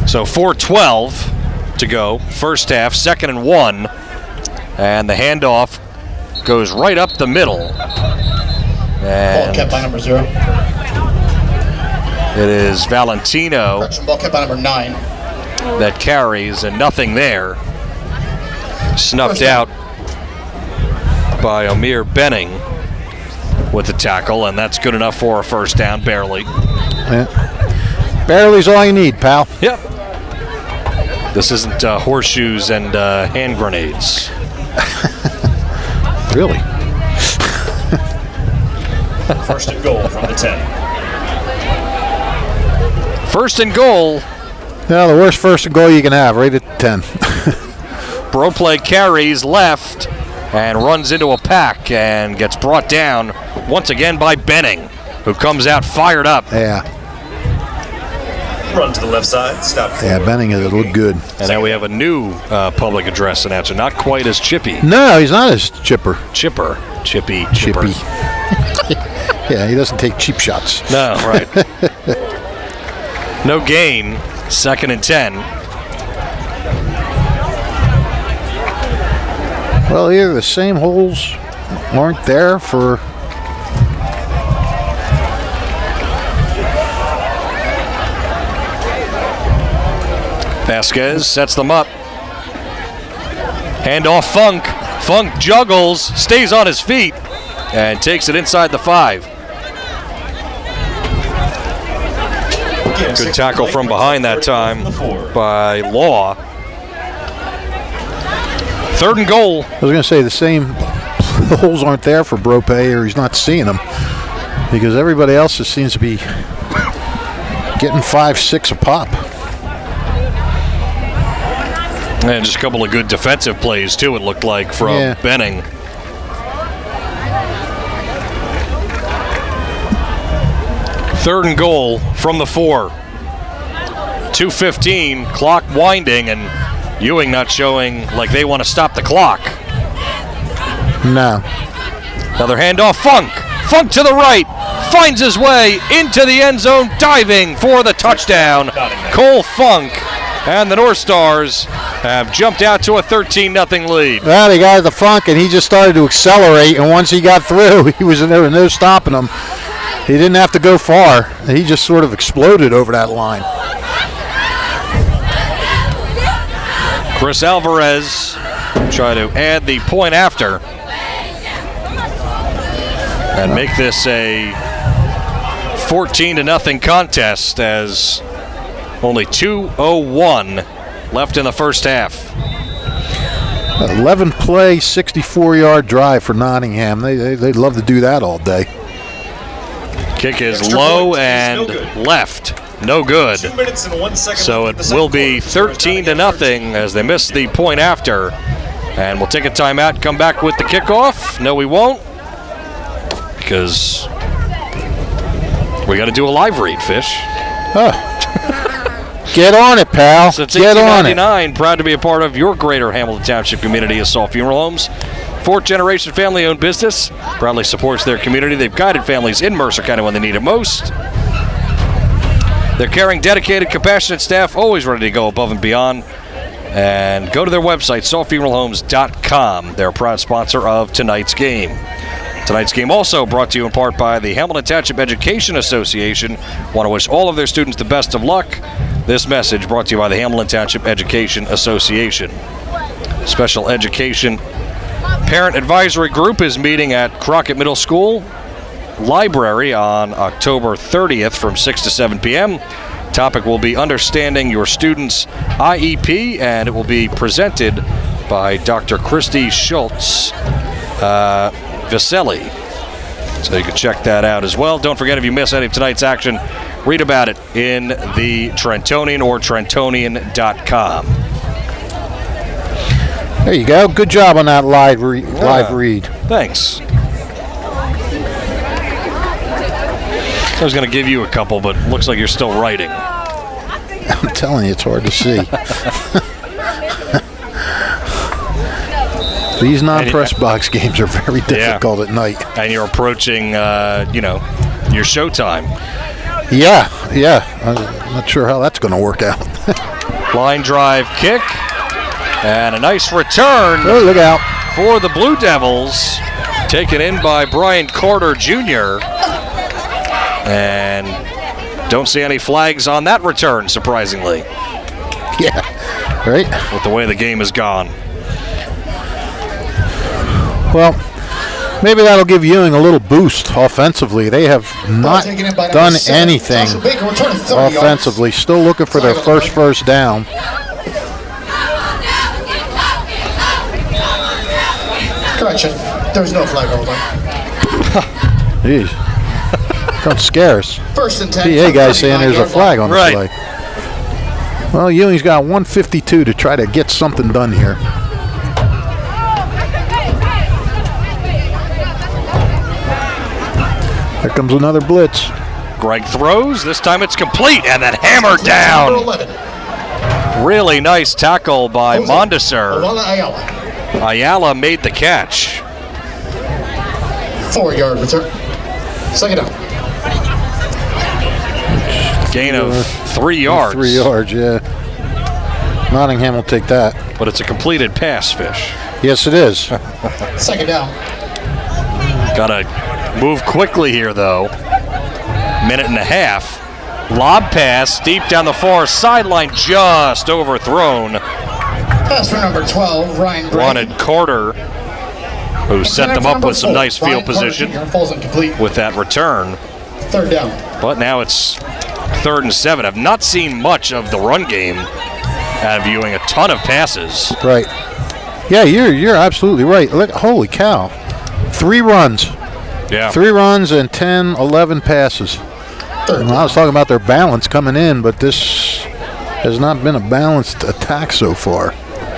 So 4:12 to go, first half, 2nd and 1, and the handoff goes right up the middle. Ball And kept by number 0. it is Valentino Correction, ball kept by number 9. that carries, and nothing there. Snuffed First down. out by Amir Benning with the tackle, and that's good enough for a first down, barely. Yeah. Barely's all you need, pal. Yep. This isn't horseshoes and hand grenades. Really? First and goal from the 10. First and goal. Yeah, the worst first and goal you can have, right at 10. Bro play carries left and runs into a pack and gets brought down once again by Benning, who comes out fired up. Yeah. Run to the left side, stop. Yeah, Benning has looked good. And now we have a new public address announcer, not quite as chippy. No, he's not as chipper. Chipper. Chipper. Chippy. Yeah, he doesn't take cheap shots. No, right. No gain, 2nd and 10. Well, either the same holes weren't there for... Vasquez sets them up. Handoff Funk. Funk juggles, stays on his feet, and takes it inside the 5. Good tackle from behind that time by Law. 3rd and goal. I was going to say the same the holes aren't there for Brope, or he's not seeing them, because everybody else just seems to be getting 5, 6 a pop. And just a couple of good defensive plays, too, it looked like, from Benning. Third and goal from the 4. 2:15, clock winding, and Ewing not showing like they want to stop the clock. No. Another handoff, Funk. Funk to the right, finds his way into the end zone, diving for the touchdown. Cole Funk, and the North Stars have jumped out to a 13-0 lead. Well, he got the Funk, and he just started to accelerate, and once he got through, there was no stopping him. He didn't have to go far. He just sort of exploded over that line. Chris Alvarez try to add the point after and make this a 14-0 contest, as only 2:01 left in the first half. 11-play, 64-yard drive for Nottingham. They'd love to do that all day. Kick is low and left. No good. 2 minutes and 1 second. So it will be 13-0 as they miss the point after. And we'll take a timeout and come back with the kickoff. No, we won't, because we got to do a live read, Fish. Oh. Get on it, pal. Since Get on it. 1899, proud to be a part of your greater Hamilton Township community of Saul Funeral Homes. Fourth-generation family-owned business, proudly supports their community. They've guided families in Mercer County when they need it most. They're caring, dedicated, compassionate staff, always ready to go above and beyond. And go to their website, saulfuneralhomes.com. They're a proud sponsor of tonight's game. Tonight's game also brought to you in part by the Hamilton Township Education Association. Want to wish all of their students the best of luck. This message brought to you by the Hamilton Township Education Association. Special Education Parent Advisory Group is meeting at Crockett Middle School Library on October 30th from 6 to 7 p.m. Topic will be Understanding Your Student's IEP, and it will be presented by Dr. Christy Schultz Viselli. So you can check that out as well. Don't forget, if you miss any of tonight's action, read about it in the Trentonian or Trentonian.com. There you go. Good job on that live read. Thanks. I was going to give you a couple, but looks like you're still writing. I'm telling you, it's hard to see. These non-press box games are very difficult at night. And you're approaching, your showtime. Yeah. I'm not sure how that's going to work out. Line drive kick. And a nice return. Oh, look out. For the Blue Devils. Taken in by Brian Carter Jr. And don't see any flags on that return, surprisingly. Yeah, right? With the way the game has gone. Well, maybe that'll give Ewing a little boost offensively. They have not done anything offensively. Still looking for their first down. Correction, there's no flag over there. Jeez. Don't scare us. First and 10. PA guy saying there's a flag on the play. Well, Ewing's got 152 to try to get something done here. Here comes another blitz. Greg throws. This time it's complete, and then hammered down. Really nice tackle by Mondesir. Ayala made the catch. 4-yard return. Second down. Gain of 3 yards. 3 yards, yeah. Nottingham will take that. But it's a completed pass, Fish. Yes, it is. Second down. Got to move quickly here, though. Minute and a half. Lob pass deep down the far sideline, just overthrown. Pass for number 12, Ryan Gray. Wanted Carter, who set them up with some nice field position with that return. Third down. But now it's 3rd and 7. I've not seen much of the run game out of Ewing. A ton of passes. Right. Yeah, you're absolutely right. Look, holy cow. 3 runs. Yeah. 3 runs and 10, 11 passes. And I was talking about their balance coming in, but this has not been a balanced attack so far.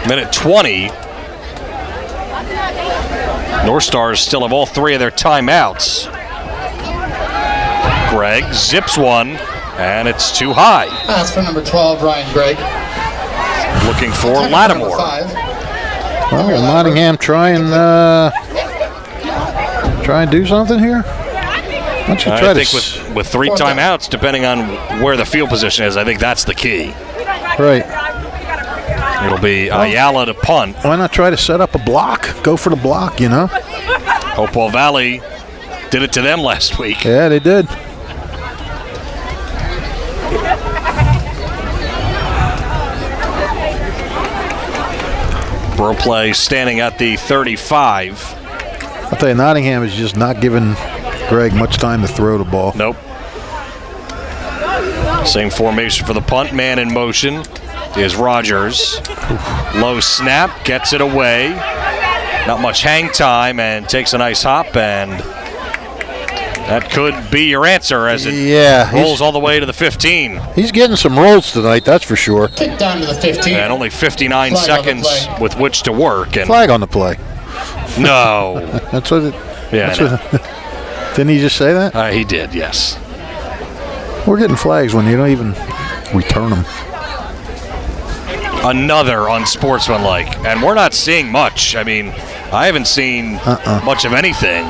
Minute 20. Northstars still have all 3 of their timeouts. Gregg zips one, and it's too high. That's for number 12, Ryan Gregg. Looking for Lattimore. Well, will Nottingham try and do something here? Why don't you try I think with 3 timeouts, depending on where the field position is, I think that's the key. Right. It'll be Ayala to punt. Why not try to set up a block? Go for the block, you know? Hopewell Valley did it to them last week. Yeah, they did. Bro play standing at the 35. I'll tell you, Nottingham is just not giving Gregg much time to throw the ball. Nope. Same formation for the punt. Man in motion is Rogers. Low snap, gets it away. Not much hang time, and takes a nice hop, and that could be your answer as it rolls all the way to the 15. He's getting some rolls tonight, that's for sure. Kick down to the 15. And only 59 seconds with which to work. And flag on the play. No. That's what it... Yeah, Didn't he just say that? he did, yes. We're getting flags when you don't even return them. Another unsportsmanlike, and we're not seeing much. I mean, I haven't seen much of anything.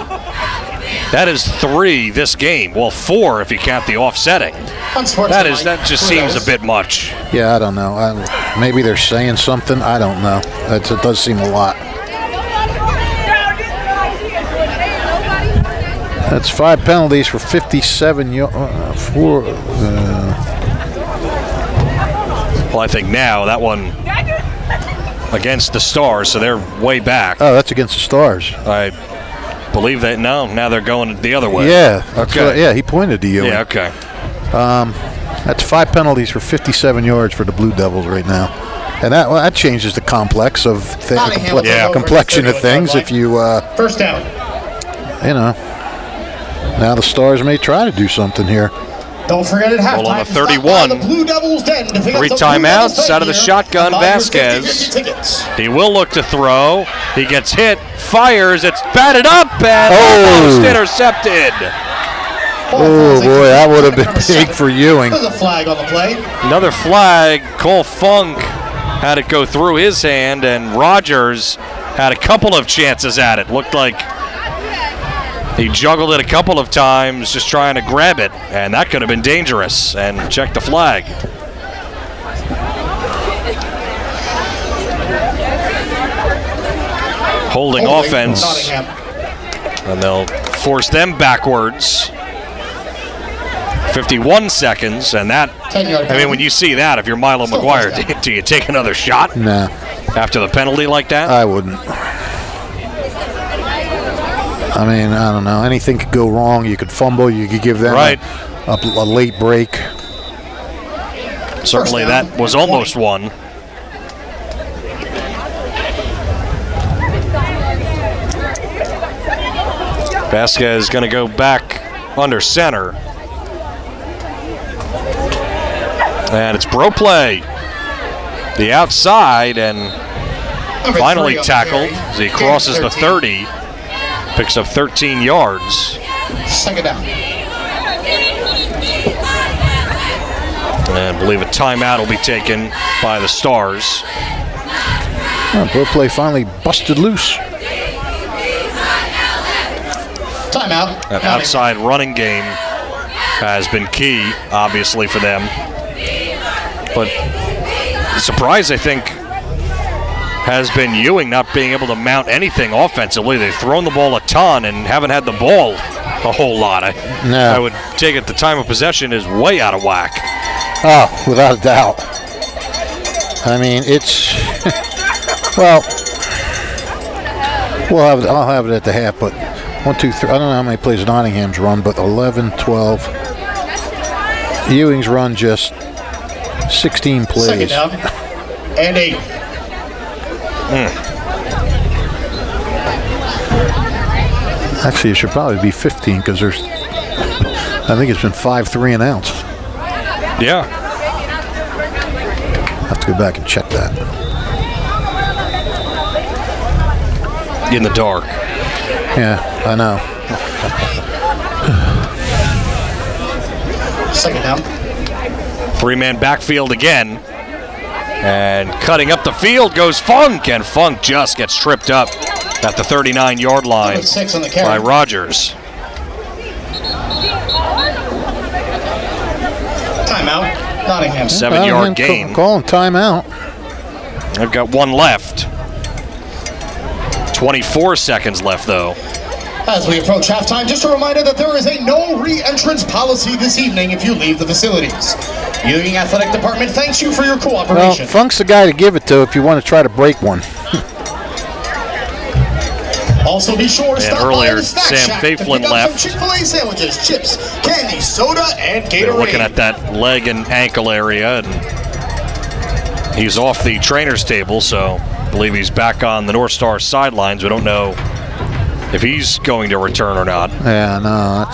That is 3 this game. Well, 4 if you count the offsetting. That just seems a bit much. Yeah, I don't know. Maybe they're saying something. I don't know. It does seem a lot. That's 5 penalties for 57 yards. Well, I think now that one against the Stars, so they're way back. Oh, that's against the Stars. I believe that now they're going the other way. Yeah. Okay. Yeah, he pointed to you. Yeah, okay. That's 5 penalties for 57 yards for the Blue Devils right now. And that changes the complex of complexion of things. If you first down. You know, now the Stars may try to do something here. Don't forget at halftime. Well, on the 31, the Blue Devils den to pick 3 up the timeouts out of the shotgun. Vasquez. He will look to throw. He gets hit, fires. It's batted up and almost intercepted. Oh boy, that would have been big for Ewing. There's a flag on the play. Another flag. Cole Funk had it go through his hand, and Rogers had a couple of chances at it. Looked like he juggled it a couple of times just trying to grab it, and that could have been dangerous. And check the flag. Holding offense. Nottingham. And they'll force them backwards. 51 seconds, and that, 10-yard I mean, when you see that, if you're Milo McGuire, do you take another shot? Nah. After the penalty like that? I wouldn't. I mean, I don't know. Anything could go wrong. You could fumble. You could give them a late break. Certainly that was almost one. Vasquez is going to go back under center. And it's bro play. The outside, and finally tackled as he crosses the 30. Picks up 13 yards. Second down. And I believe a timeout will be taken by the Stars. Bro play finally busted loose. Timeout. That outside running game has been key, obviously, for them. But the surprise, I think, has been Ewing not being able to mount anything offensively. They've thrown the ball a ton and haven't had the ball a whole lot. I would take it the time of possession is way out of whack. Oh, without a doubt. I mean, it's well, I'll have it at the half, but 1, 2, 3. I don't know how many plays Nottingham's run, but 11, 12. Ewing's run just 16 plays. Second down. And 8. Actually, it should probably be 15 because there's, I think it's been 5-3 and outs. Yeah. Have to go back and check that. In the dark. Yeah, I know. Second down. 3-man backfield again. And cutting up the field goes Funk, and Funk just gets tripped up at the 39-yard line 6 on the carry. by Rogers. Timeout. Nottingham. 7-yard gain. Calling timeout. They've got one left. 24 seconds left, though. As we approach halftime, just a reminder that there is a no re-entrance policy this evening if you leave the facilities. Ewing Athletic Department thanks you for your Well, cooperation. Funk's the guy to give it to if you want to try to break one. Also be sure to And stop by earlier, the snack Sam shack to Faiflin pick up left. some Chick-fil-A sandwiches, chips, candy, soda, and Gatorade. They're looking at that leg and ankle area, and he's off the trainer's table, so I believe he's back on the North Star sidelines. We don't know if he's going to return or not. Yeah, no,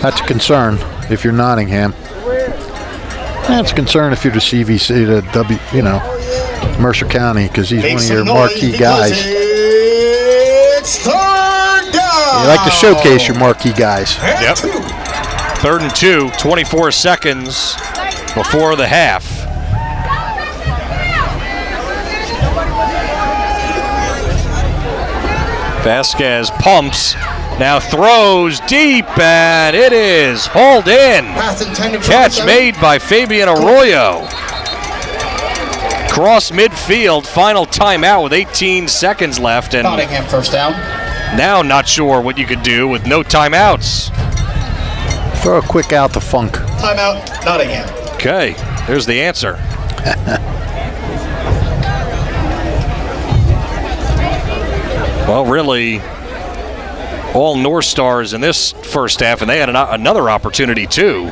that's a concern if you're Nottingham. That's a concern if you're the CVC, the Mercer County, because he's Make one of some your noise marquee because guys. It's third down. You like to showcase your marquee guys. Yep. 3rd and 2, 24 seconds before the half. Vasquez pumps, now throws deep, and it is hauled in. Pass intended for Catch the made by Fabian Arroyo. Cross midfield, final timeout with 18 seconds left, and Nottingham first down. now not sure what you could do with no timeouts. Throw a quick out to Funk. Timeout, Nottingham. Okay, here's the answer. Well, really, all North Stars in this first half, and they had another opportunity too,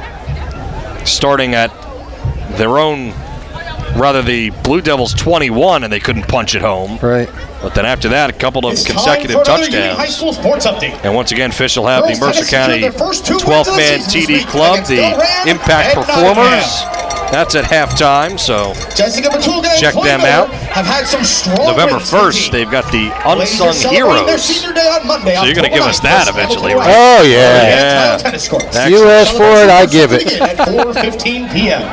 starting at their own, rather the Blue Devils 21, and they couldn't punch it home. Right. But then after that, a couple of It's consecutive time for another Ewing High touchdowns. School sports update. And once again, Fish will have the Girls Mercer tennis County secured their first 2 wins of the 12th-man season this TD week Club, against the Delran Impact and Performers. That's at halftime, so Jessica Batulga and check Chloe them Miller out. have had some strong November wins this 1st, season. they've got the Ladies are Unsung celebrating their Heroes. senior day on Monday, So you're going to give us that eventually, right? Oh, yeah. Yeah. Tennis courts. Excellent. You ask for it, I give it. At 4:15 p.m.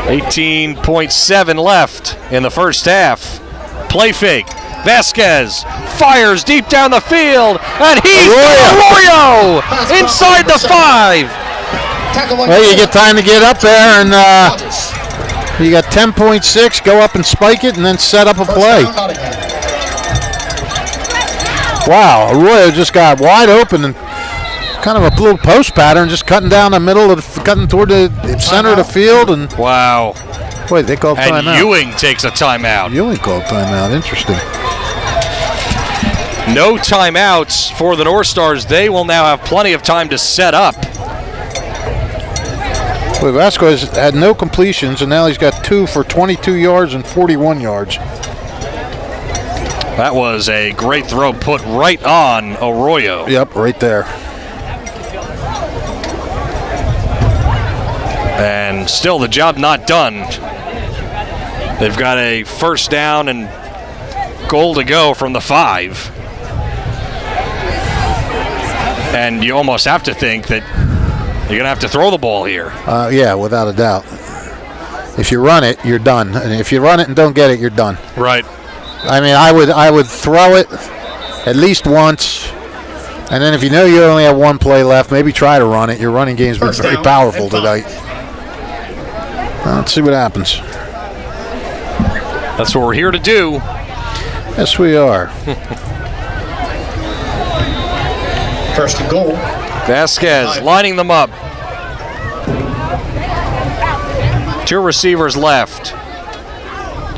18.7 left in the first half. Play fake. Vasquez fires deep down the field, and he's Arroyo inside the 5. Well, you get time to get up there, and you got 10.6. Go up and spike it, and then set up a play. Wow, Arroyo just got wide open and kind of a little post pattern, just cutting down the middle of cutting toward the center of the field, and Wow. wait, they called And timeout. Ewing takes a timeout. Ewing called timeout. Interesting. No timeouts for the North Stars. They will now have plenty of time to set up. Well, Vasquez had no completions, and now he's got 2 for 22 yards and 41 yards. That was a great throw put right on Arroyo. Yep, right there. And still the job not done. They've got a first down and goal to go from the 5. And you almost have to think that you're going to have to throw the ball here. Yeah, without a doubt. If you run it, you're done. And if you run it and don't get it, you're done. Right. I mean, I would throw it at least once, and then if you know you only have one play left, maybe try to run it. Your running game's been very powerful tonight. Let's see what happens. That's what we're here to do. Yes, we are. First and goal. Vasquez lining them up. 2 receivers left.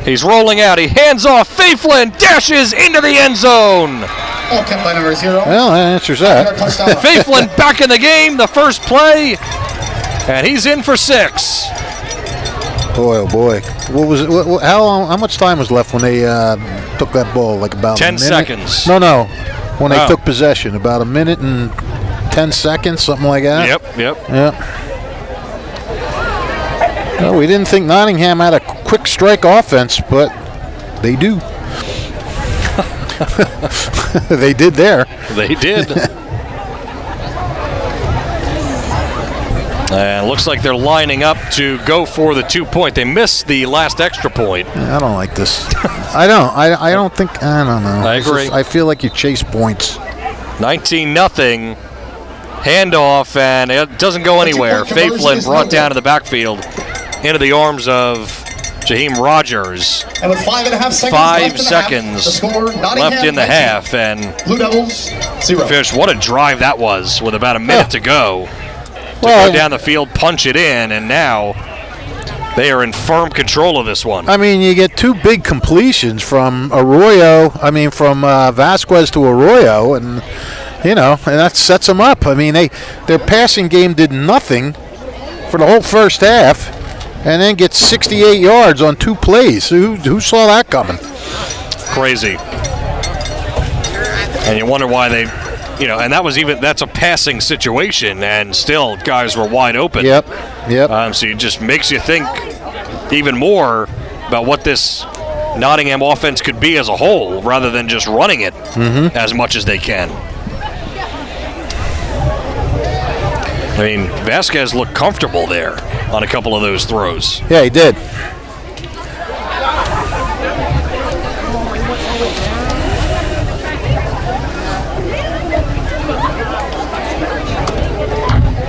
He's rolling out. He hands off. Faiflin dashes into the end zone. All kept by number 0. Well, that answers that. Faiflin back in the game. The first play. And he's in for 6. Boy, oh boy. What was it? How long? How much time was left when they took that ball? Like about 10 a minute? seconds. No. When they took possession, about a minute and 10 seconds, something like that. Yep. Yeah. Well, we didn't think Nottingham had a quick strike offense, but they do. They did there. They did. And looks like they're lining up to go for the 2-point. They missed the last extra point. I don't like this. I don't know. I agree. I feel like you chase points. 19-0. Handoff, and it doesn't go anywhere. Faiflin brought down to the backfield into the arms of Jaheim Rogers. And with 5.5 seconds, 5 seconds left in the half, and Blue Devils 0. Fish, what a drive that was with about a minute to go. Well, Go down the field, punch it in, and now they are in firm control of this one. I mean, you get two big completions from Vasquez to Arroyo, and and that sets them up. I mean, their passing game did nothing for the whole first half, and then get 68 yards on 2 plays. Who saw that coming? Crazy. And you wonder why they. And that's a passing situation, and still guys were wide open. Yep. So it just makes you think even more about what this Nottingham offense could be as a whole, rather than just running it as much as they can. I mean, Vasquez looked comfortable there on a couple of those throws. Yeah, he did.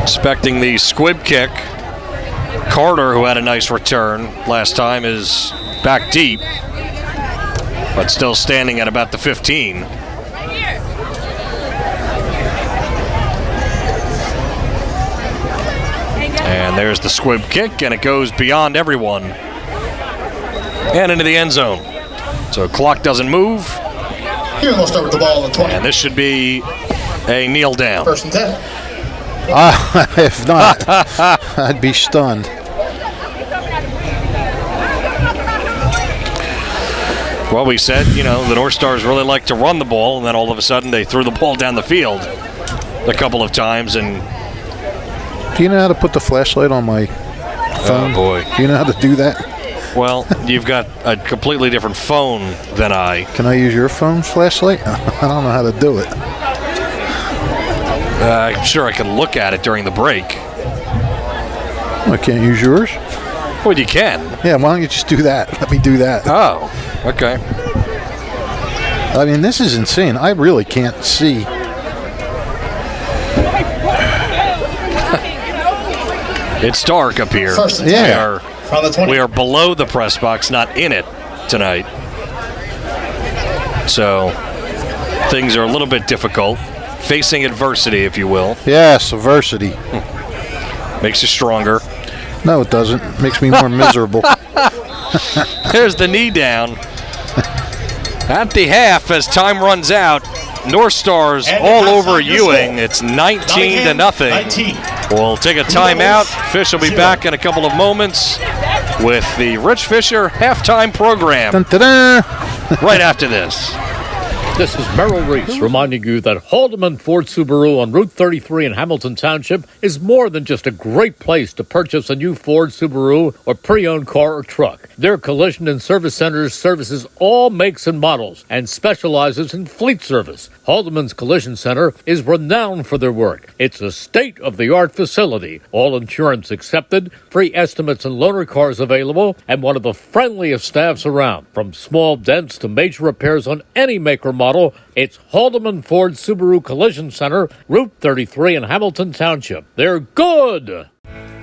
Expecting the squib kick. Carter, who had a nice return last time, is back deep, but still standing at about the 15. And there's the squib kick, and it goes beyond everyone and into the end zone. So clock doesn't move. Ewing will start with the ball on the 20. And this should be a kneel down. 1st and 10. If not, I'd be stunned. Well, we said, the North Stars really like to run the ball, and then all of a sudden they threw the ball down the field a couple of times. And Do you know how to put the flashlight on my phone? Oh, boy. Do you know how to do that? Well, you've got a completely different phone than I. Can I use your phone's flashlight? I don't know how to do it. I'm sure I can look at it during the break. I can't use yours? Well, you can. Yeah, why don't you just do that? Let me do that. Oh, okay. I mean, this is insane. I really can't see. It's dark up here. First and Yeah. From the 20. We are below the press box, not in it tonight. So things are a little bit difficult. Facing adversity, if you will. Yes, adversity. Makes you stronger. No, it doesn't. It makes me more miserable. There's the knee down. At the half, as time runs out, North Stars And all that's over not your Ewing. score. It's 19-0. 19. We'll take a timeout. Fish will be back in a couple of moments with the Rich Fisher halftime program Dun-da-da. right after this. This is Merrill Reese reminding you that Haldeman Ford Subaru on Route 33 in Hamilton Township is more than just a great place to purchase a new Ford Subaru or pre-owned car or truck. Their collision and service centers services all makes and models and specializes in fleet service. Haldeman's Collision Center is renowned for their work. It's a state-of-the-art facility, all insurance accepted, free estimates and loaner cars available, and one of the friendliest staffs around. From small dents to major repairs on any make or model, it's Haldeman Ford Subaru Collision Center, Route 33 in Hamilton Township. They're good!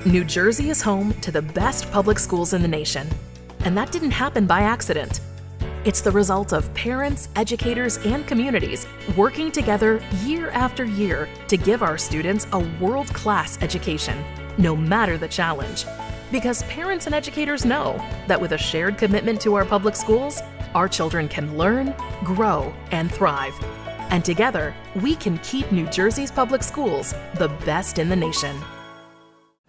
New Jersey is home to the best public schools in the nation. And that didn't happen by accident. It's the result of parents, educators, and communities working together year after year to give our students a world-class education, no matter the challenge. Because parents and educators know that with a shared commitment to our public schools, our children can learn, grow, and thrive. And together, we can keep New Jersey's public schools the best in the nation.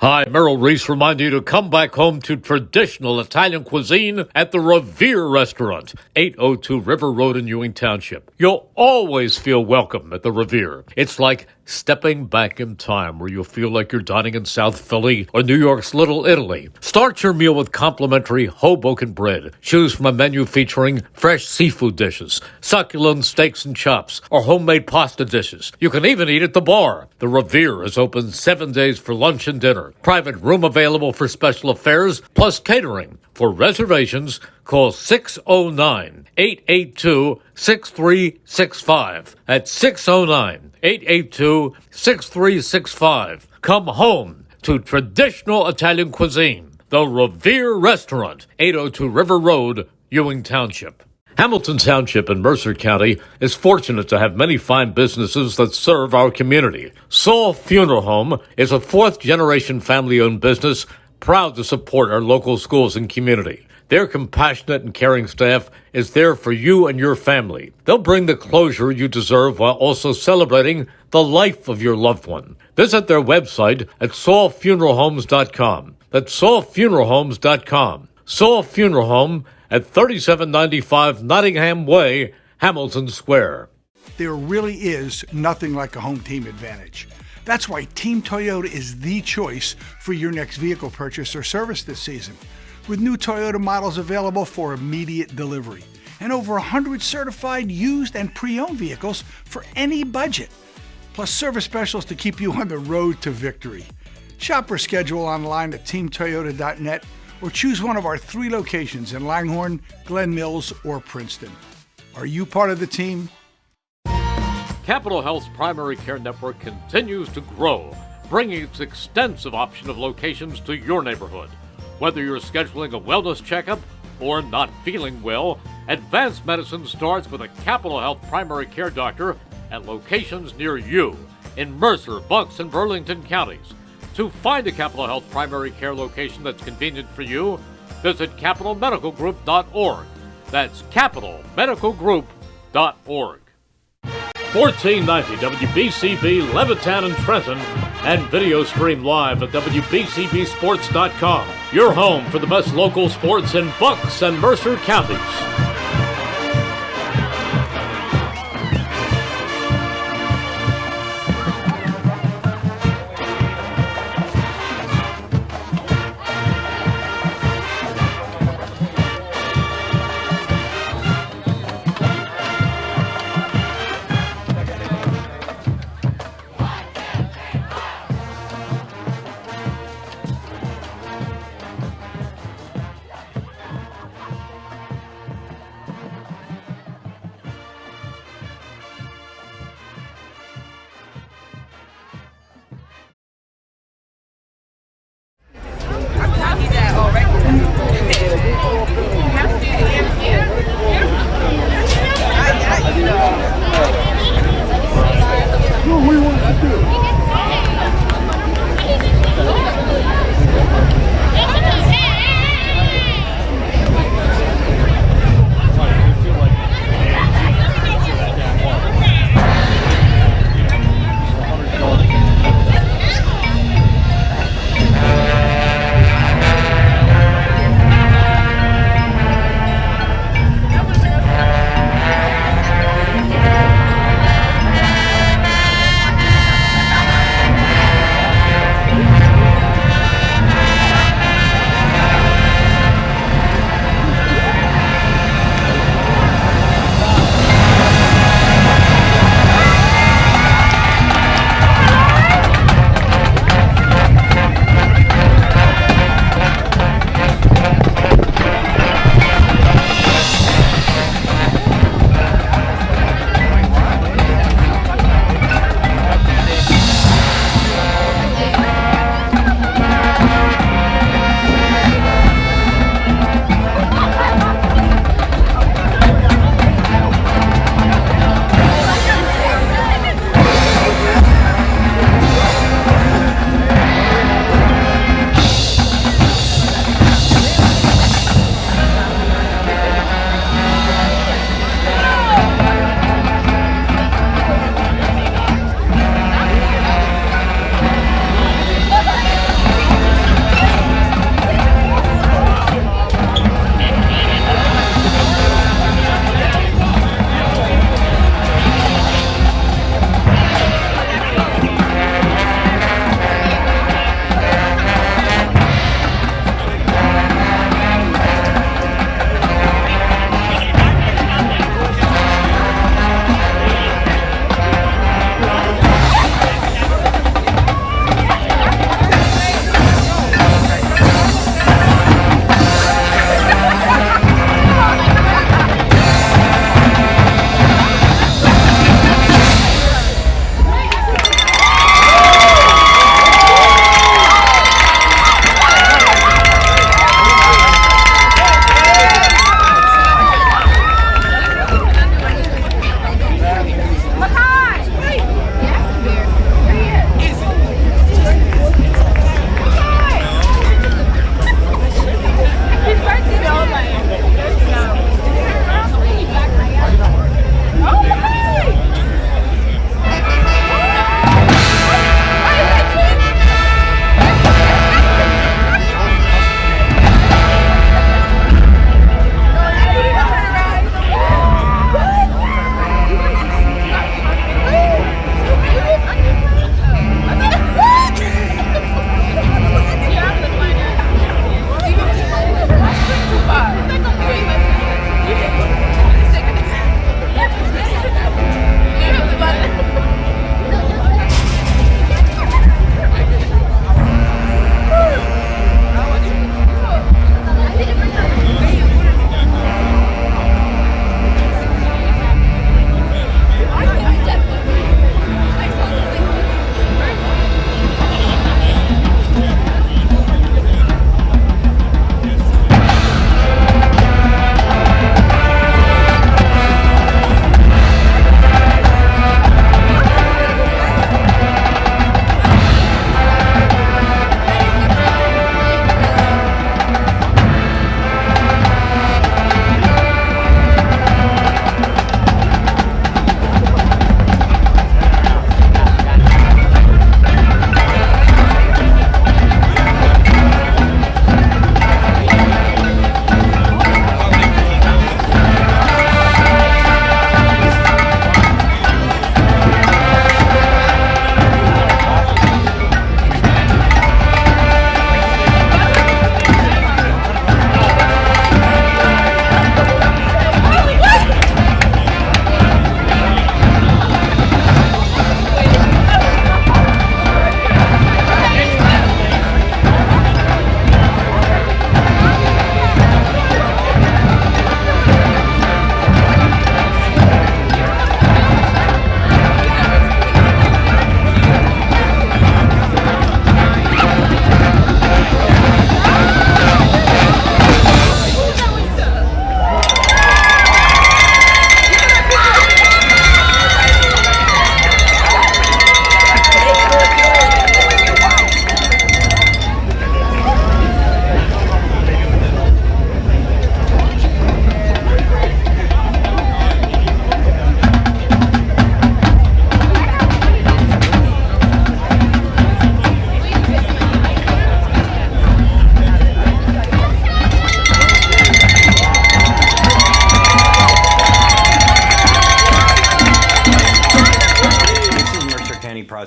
Hi, Merrill Reese reminding you to come back home to traditional Italian cuisine at the Revere Restaurant, 802 River Road in Ewing Township. You'll always feel welcome at the Revere. It's like stepping back in time where you'll feel like you're dining in South Philly or New York's Little Italy. Start your meal with complimentary Hoboken bread. Choose from a menu featuring fresh seafood dishes, succulent steaks and chops, or homemade pasta dishes. You can even eat at the bar. The Revere is open 7 days for lunch and dinner. Private room available for special affairs, plus catering. For reservations, call 609-882-6365. That's 609-882-6365. Come home to traditional Italian cuisine. The Revere Restaurant, 802 River Road, Ewing Township. Hamilton Township in Mercer County is fortunate to have many fine businesses that serve our community. Saul Funeral Home is a fourth-generation family-owned business proud to support our local schools and community. Their compassionate and caring staff is there for you and your family. They'll bring the closure you deserve while also celebrating the life of your loved one. Visit their website at saulfuneralhomes.com. That's saulfuneralhomes.com. Saul Funeral Home at 3795 Nottingham Way, Hamilton Square. There really is nothing like a home team advantage. That's why Team Toyota is the choice for your next vehicle purchase or service this season. With new Toyota models available for immediate delivery and over 100 certified used and pre-owned vehicles for any budget. Plus service specials to keep you on the road to victory. Shop or schedule online at teamtoyota.net or choose one of our 3 locations in Langhorne, Glen Mills, or Princeton. Are you part of the team? Capital Health's primary care network continues to grow, bringing its extensive option of locations to your neighborhood. Whether you're scheduling a wellness checkup or not feeling well, advanced medicine starts with a Capital Health primary care doctor at locations near you in Mercer, Bucks, and Burlington counties. To find a Capital Health primary care location that's convenient for you, visit capitalmedicalgroup.org. That's capitalmedicalgroup.org. 1490 WBCB Levittown and Trenton, and video stream live at WBCBsports.com. Your home for the best local sports in Bucks and Mercer counties.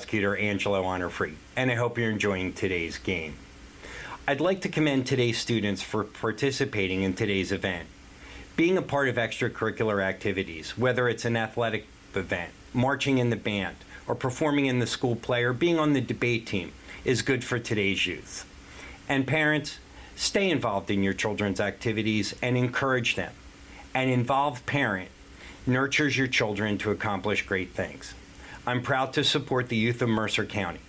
Prosecutor Angelo Honor-Free, and I hope you're enjoying today's game. I'd like to commend today's students for participating in today's event. Being a part of extracurricular activities, whether it's an athletic event, marching in the band, or performing in the school play, or being on the debate team, is good for today's youth. And parents, stay involved in your children's activities and encourage them. An involved parent nurtures your children to accomplish great things. I'm proud to support the youth of Mercer County.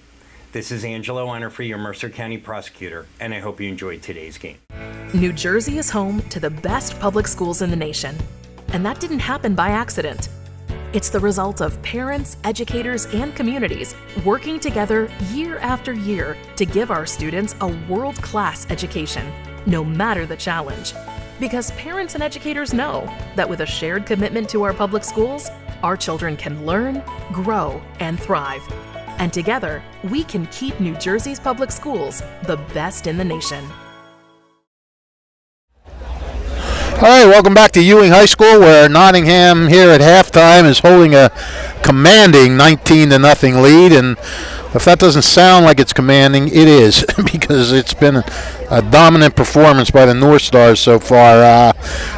This is Angelo Honor-Free, your Mercer County prosecutor, and I hope you enjoyed today's game. New Jersey is home to the best public schools in the nation, and that didn't happen by accident. It's the result of parents, educators, and communities working together year after year to give our students a world-class education, no matter the challenge. Because parents and educators know that with a shared commitment to our public schools, our children can learn, grow, and thrive. And together, we can keep New Jersey's public schools the best in the nation. All right, welcome back to Ewing High School, where Nottingham here at halftime is holding a commanding 19-0 lead. And if that doesn't sound like it's commanding, it is, because it's been a dominant performance by the Northstars so far.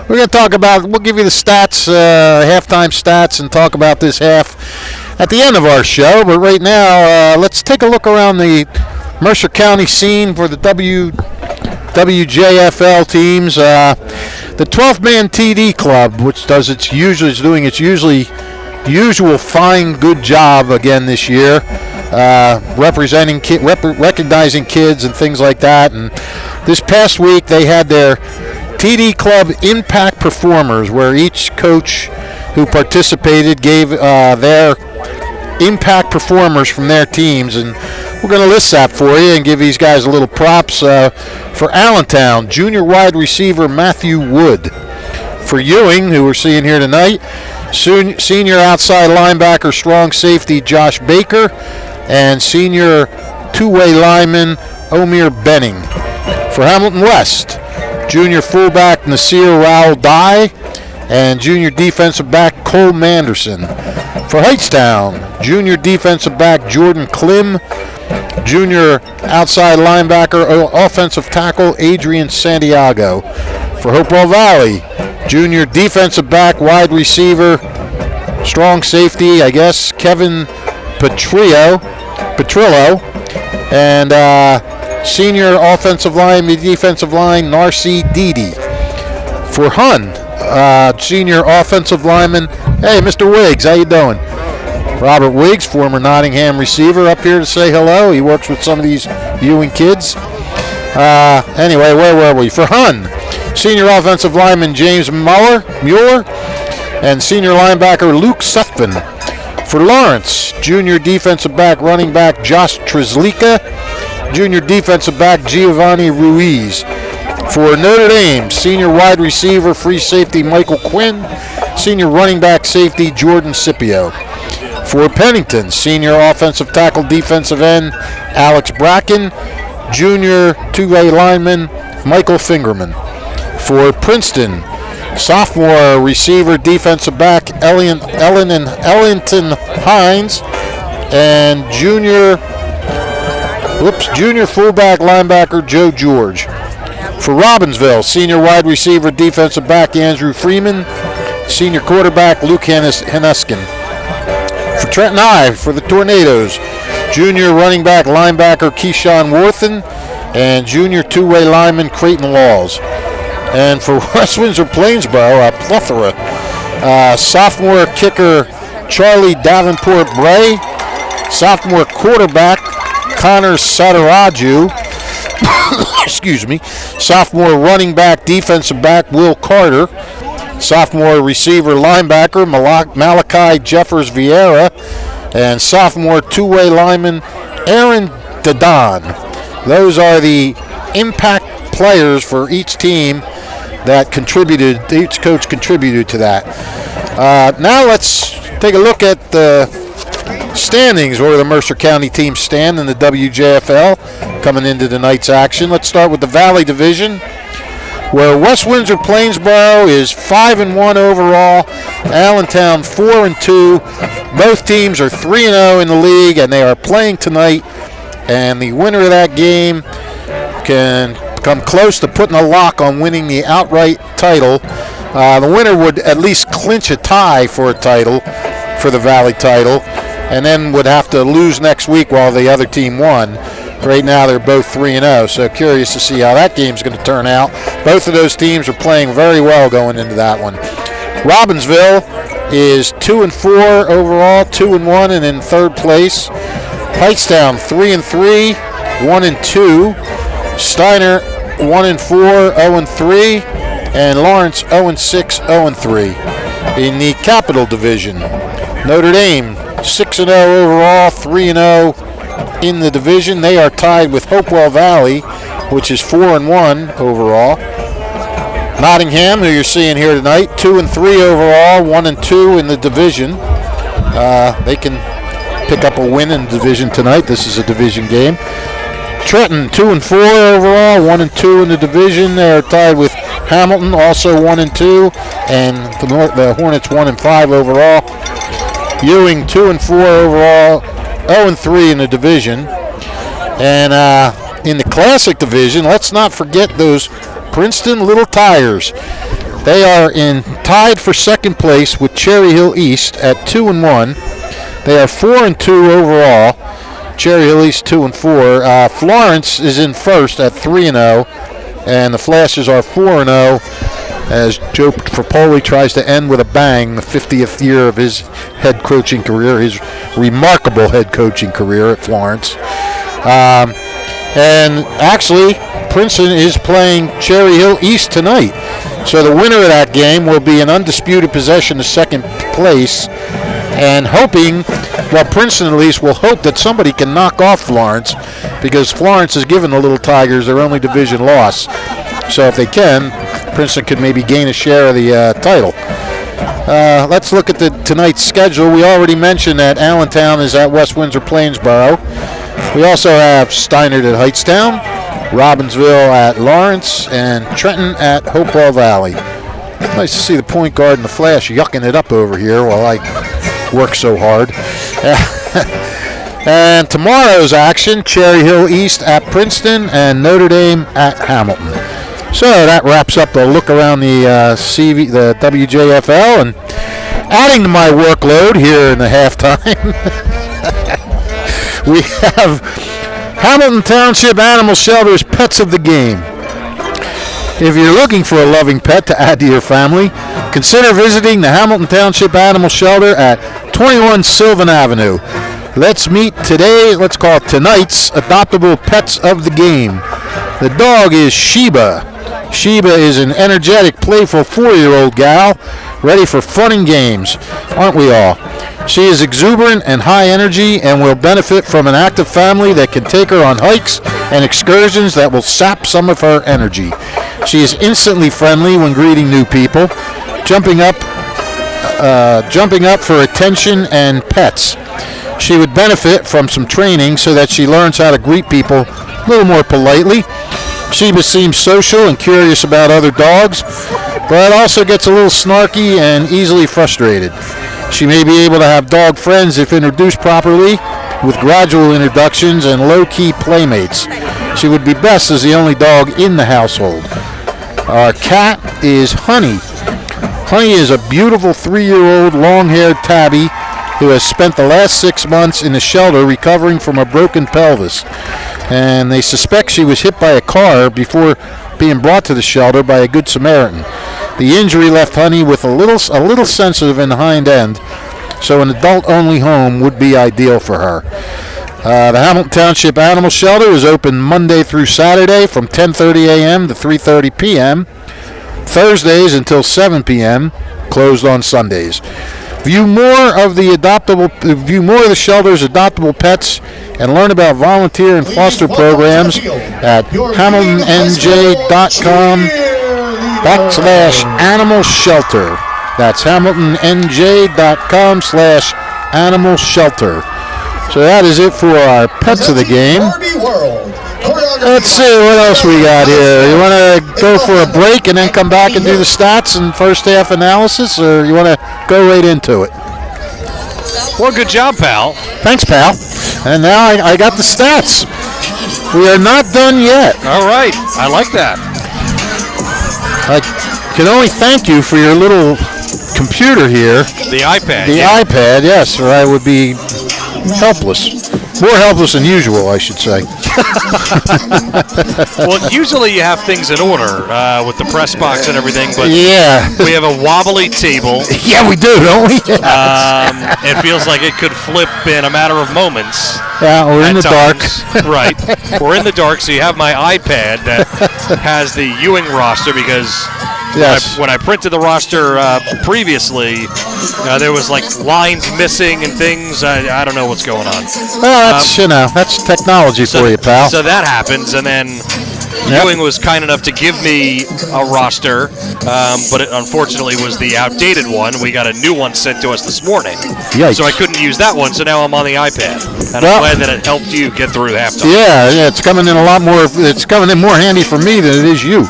We're going to talk about, we'll give you the stats, halftime stats, and talk about this half at the end of our show. But right now, let's take a look around the Mercer County scene for the WJFL teams. The 12-man TD Club, which is doing its usual fine, good job again this year, recognizing kids and things like that. And this past week they had their TD Club Impact Performers, where each coach who participated gave their impact performers from their teams, and we're going to list that for you and give these guys a little props. For Allentown, junior wide receiver Matthew Wood. For Ewing, who we're seeing here tonight, senior outside linebacker, strong safety Josh Baker, and senior two-way lineman Omir Benning. For Hamilton West, junior fullback Nasir Raul Dye, and junior defensive back Cole Manderson. For Hightstown, junior defensive back Jordan Klim, junior outside linebacker, offensive tackle Adrian Santiago. For Hopewell Valley, junior defensive back, wide receiver, strong safety, I guess, Kevin Petrillo, and senior offensive line, defensive line, Narcy Didi. For Hun, senior offensive lineman, hey, Mr. Wiggs, how you doing? Robert Wiggs, former Nottingham receiver, up here to say hello. He works with some of these Ewing kids. Anyway, where were we? For Hun, senior offensive lineman James Mueller, and senior linebacker Luke Sutphin. For Lawrence, junior defensive back, running back Josh Trizlika, junior defensive back Giovanni Ruiz. For Notre Dame, senior wide receiver, free safety Michael Quinn, senior running back safety Jordan Scipio. For Pennington, senior offensive tackle, defensive end Alex Bracken, junior two-way lineman Michael Fingerman. For Princeton, sophomore receiver, defensive back Ellington Hines, and junior fullback linebacker Joe George. For Robbinsville, senior wide receiver, defensive back Andrew Freeman, senior quarterback Luke Henneskin. For Trenton High, for the Tornadoes, junior running back linebacker Keyshawn Worthen, and junior two-way lineman Creighton Laws. And for West Windsor Plainsboro, a plethora, sophomore kicker Charlie Davenport Bray, sophomore quarterback Connor Sadaraju, excuse me, sophomore running back, defensive back Will Carter, sophomore receiver linebacker Malachi Jeffers Vieira, and sophomore two-way lineman Aaron Dadon. Those are the impact players for each team that contributed, each coach contributed to that. Now let's take a look at the standings, where the Mercer County teams stand in the WJFL coming into tonight's action. Let's start with the Valley Division. where West Windsor Plainsboro is 5-1 overall, Allentown 4-2. Both teams are 3-0 in the league, and they are playing tonight. And the winner of that game can come close to putting a lock on winning the outright title. The winner would at least clinch a tie for a title, for the Valley title, and then would have to lose next week while the other team won. Right now they're both 3-0, so curious to see how that game's going to turn out. Both of those teams are playing very well going into that one. Robbinsville is 2-4 overall, 2-1, and in third place. Hightstown 3-3, 1-2. Steiner 1-4, 0-3, and Lawrence 0-6, 0-3. In the Capital Division, Notre Dame 6-0 overall, 3-0 in the division. They are tied with Hopewell Valley, which is 4-1 overall. Nottingham, who you're seeing here tonight, 2-3 overall, 1-2 in the division. They can pick up a win in the division tonight. This is a division game. Trenton 2-4 overall, 1-2 in the division. They are tied with Hamilton, also 1-2, and the Hornets 1-5 overall. Ewing 2-4 overall, 0-3 in the division. And in the Classic Division, let's not forget those Princeton Little Tigers. They are tied for second place with Cherry Hill East at 2-1. They are 4-2 overall. Cherry Hill East 2-4. Florence is in first at 3-0, and the Flashes are 4-0 as Joe Frapoli tries to end with a bang the 50th year of his head coaching career, his remarkable head coaching career at Florence. And actually, Princeton is playing Cherry Hill East tonight. So the winner of that game will be an undisputed possession of second place, and hoping, well, Princeton at least will hope that somebody can knock off Florence, because Florence has given the Little Tigers their only division loss. So if they can, Princeton could maybe gain a share of the title. Let's look at tonight's schedule. We already mentioned that Allentown is at West Windsor Plainsboro. We also have Steiner at Hightstown, Robbinsville at Lawrence, and Trenton at Hopewell Valley. Nice to see the point guard and the Flash yucking it up over here while I work so hard. And tomorrow's action, Cherry Hill East at Princeton and Notre Dame at Hamilton. So that wraps up a look around the the WJFL, and adding to my workload here in the halftime, we have Hamilton Township Animal Shelter's Pets of the Game. If you're looking for a loving pet to add to your family, consider visiting the Hamilton Township Animal Shelter at 21 Sylvan Avenue. Let's meet tonight's adoptable Pets of the Game. The dog is Sheba. Sheba is an energetic, playful 4-year-old gal, ready for fun and games. Aren't we all? She is exuberant and high energy and will benefit from an active family that can take her on hikes and excursions that will sap some of her energy. She is instantly friendly when greeting new people, jumping up for attention and pets. She would benefit from some training so that she learns how to greet people a little more politely. Sheba seems social and curious about other dogs, but also gets a little snarky and easily frustrated. She may be able to have dog friends if introduced properly, with gradual introductions and low-key playmates. She would be best as the only dog in the household. Our cat is Honey. Honey is a beautiful 3-year-old long-haired tabby who has spent the last 6 months in the shelter recovering from a broken pelvis. And they suspect she was hit by a car before being brought to the shelter by a Good Samaritan. The injury left Honey with a little sensitive in the hind end, so an adult-only home would be ideal for her. The Hamilton Township Animal Shelter is open Monday through Saturday from 10:30 a.m. to 3:30 p.m., Thursdays until 7 p.m., closed on Sundays. View more of the shelter's adoptable pets and learn about volunteer and foster programs at HamiltonNJ.com/animal shelter. That's HamiltonNJ.com/animal shelter. So that is it for our Pets of the Game. Let's see what else we got here. You want to go for a break and then come back and do the stats and first half analysis, or you want to go right into it? Well, good job, pal. Thanks, pal. And now I got the stats. We are not done yet. All right. I like that. I can only thank you for your little computer here. The iPad. The iPad, yes, or I would be helpless. More helpless than usual, I should say. Well, usually you have things in order with the press box and everything, but yeah, we have a wobbly table. Yeah, we do, don't we? It feels like it could flip in a matter of moments. Yeah, we're in the dark. Right. We're in the dark, so you have my iPad that has the Ewing roster because yes. when I printed the roster previously, there was like lines missing and things. I don't know what's going on. Well, that's, that's technology for you, pal. So that happens, and then Ewing was kind enough to give me a roster, but it unfortunately was the outdated one. We got a new one sent to us this morning. Yikes. So I couldn't use that one, so now I'm on the iPad. And I'm glad that it helped you get through halftime. Yeah, it's coming in a lot more. It's coming in more handy for me than it is you.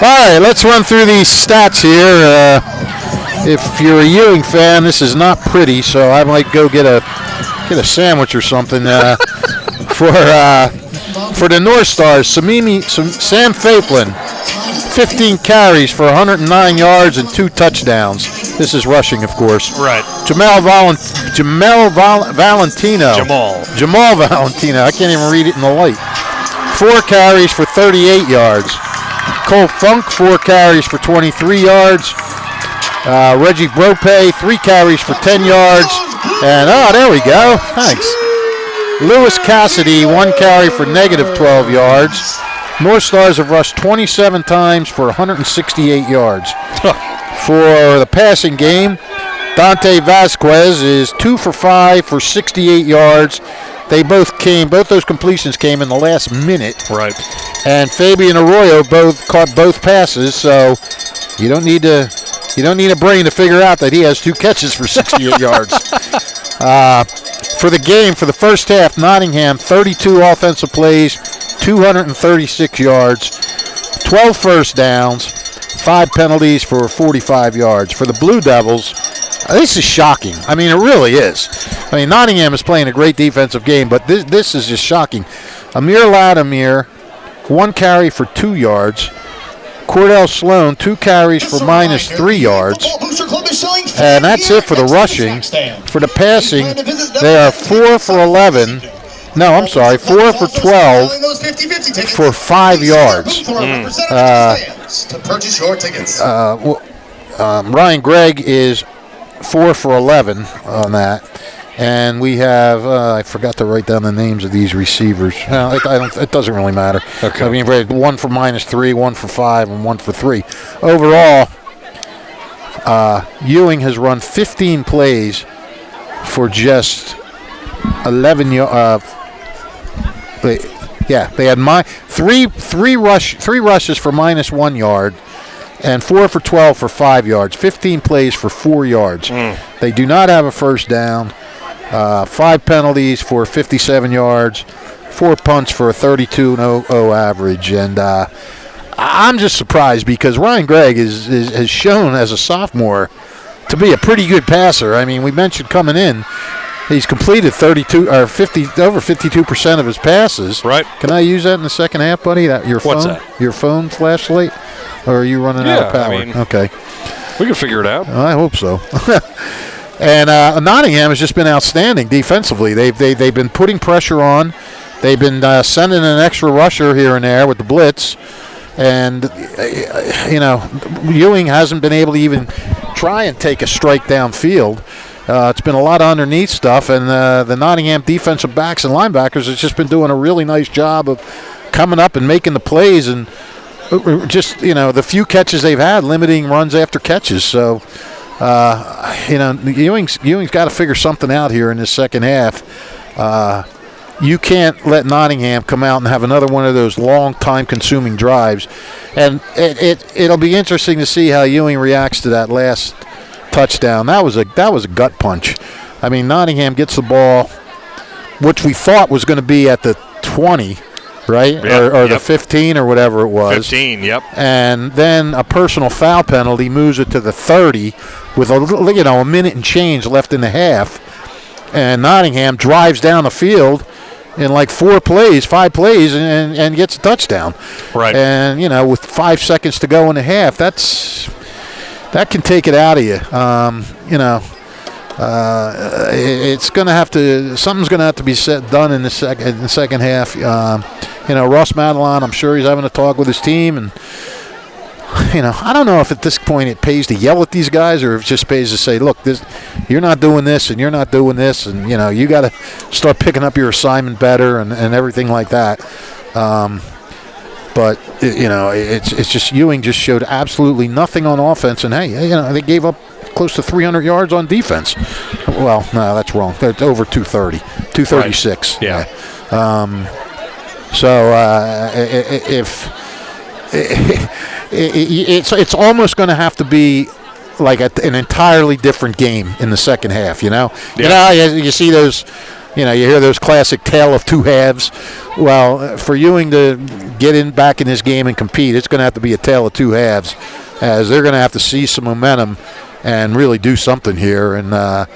All right, let's run through these stats here. If you're a Ewing fan, this is not pretty, so I might go get a sandwich or something for the Northstars. Sam Faplin, 15 carries for 109 yards and 2 touchdowns. This is rushing, of course. Right. Jamal Valentino. Jamal Valentino. I can't even read it in the light. 4 carries for 38 yards. Cole Funk, 4 carries for 23 yards. Reggie Brope, 3 carries for 10 yards. And, there we go. Thanks. Lewis Cassidy, 1 carry for negative 12 yards. Northstars have rushed 27 times for 168 yards. For the passing game, Dante Vasquez is 2 for 5 for 68 yards. Both those completions came in the last minute. Right. And Fabian Arroyo caught both passes, so you don't need a brain to figure out that he has 2 catches for 68 yards. For the game, for the first half, Nottingham, 32 offensive plays, 236 yards, 12 first downs, 5 penalties for 45 yards. For the Blue Devils, this is shocking. I mean, it really is. I mean, Nottingham is playing a great defensive game, but this is just shocking. Amir Latimer, 1 carry for 2 yards. Cordell Sloan, 2 carries for minus 3 yards. And that's it for the rushing. For the passing, they are 4 for 11. No, I'm sorry, 4 for 12 for 5 yards. Ryan Gregg is 4 for 11 on that. And we have, I forgot to write down the names of these receivers. It doesn't really matter. Okay. I mean, 1 for minus 3, 1 for 5, and 1 for 3. Overall, Ewing has run 15 plays for just 11 yards. They had three rushes for minus 1 yard, and 4 for 12 for 5 yards. 15 plays for 4 yards. They do not have a first down. 5 penalties for 57 yards, 4 punts for a 32.00 average, and I'm just surprised because Ryan Gregg has shown as a sophomore to be a pretty good passer. I mean, we mentioned coming in, he's completed over 52% of his passes. Right. Can I use that in the second half, buddy? Your phone? What's that? Your phone flashlight? Or are you running out of power? I mean, okay. We can figure it out. I hope so. And Nottingham has just been outstanding defensively. They've been putting pressure on. They've been sending an extra rusher here and there with the blitz. And, Ewing hasn't been able to even try and take a strike downfield. It's been a lot of underneath stuff. And the Nottingham defensive backs and linebackers has just been doing a really nice job of coming up and making the plays. And just, the few catches they've had, limiting runs after catches. So, Ewing's got to figure something out here in this second half. You can't let Nottingham come out and have another one of those long time-consuming drives. And it'll be interesting to see how Ewing reacts to that last touchdown. That was a gut punch. I mean, Nottingham gets the ball, which we thought was going to be at the 20, right? Yep, Or the yep. 15 or whatever it was. 15, yep. And then a personal foul penalty moves it to the 30 with a minute and change left in the half. And Nottingham drives down the field in like 5 plays, and gets a touchdown. Right. And, with 5 seconds to go in the half, that can take it out of you. It's going to have to, something's going to have to be done in the second half. Ross Madelon, I'm sure he's having a talk with his team, and I don't know if at this point it pays to yell at these guys or if it just pays to say, look, you're not doing this and you're not doing this, and you got to start picking up your assignment better and everything like that. But it's just Ewing just showed absolutely nothing on offense, and hey, they gave up close to 300 yards on defense. Well, no, that's wrong. It's over 230, 236. Right. Yeah. It's almost going to have to be like an entirely different game in the second half. Yeah. You see those. You hear those classic tale of two halves. Well, for Ewing to get back in this game and compete, it's going to have to be a tale of two halves, as they're going to have to see some momentum and really do something here. And I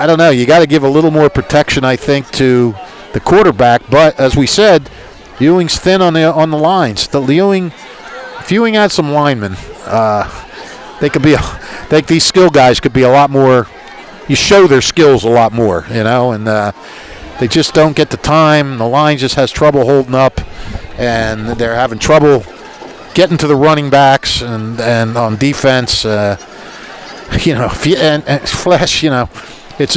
don't know. You got to give a little more protection, I think, to the quarterback. But as we said, Ewing's thin on the lines. If Ewing had some linemen, these skill guys could be a lot more. You show their skills a lot more, and they just don't get the time. The line just has trouble holding up, and they're having trouble getting to the running backs and on defense. Flash, it's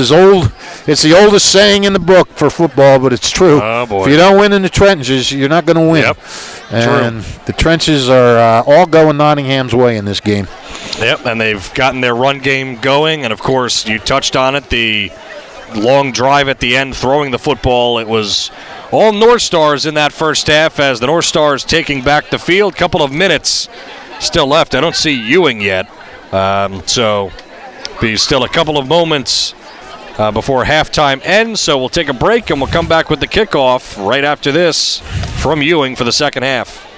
the oldest saying in the book for football, but it's true. Oh, boy. If you don't win in the trenches, you're not going to win. Yep. And the trenches are all going Nottingham's way in this game. Yep, and they've gotten their run game going, and of course, you touched on it, the long drive at the end, throwing the football. It was all Northstars in that first half, as the Northstars taking back the field. Couple of minutes still left. I don't see Ewing yet, so be still a couple of moments before halftime ends. So we'll take a break, and we'll come back with the kickoff right after this from Ewing for the second half.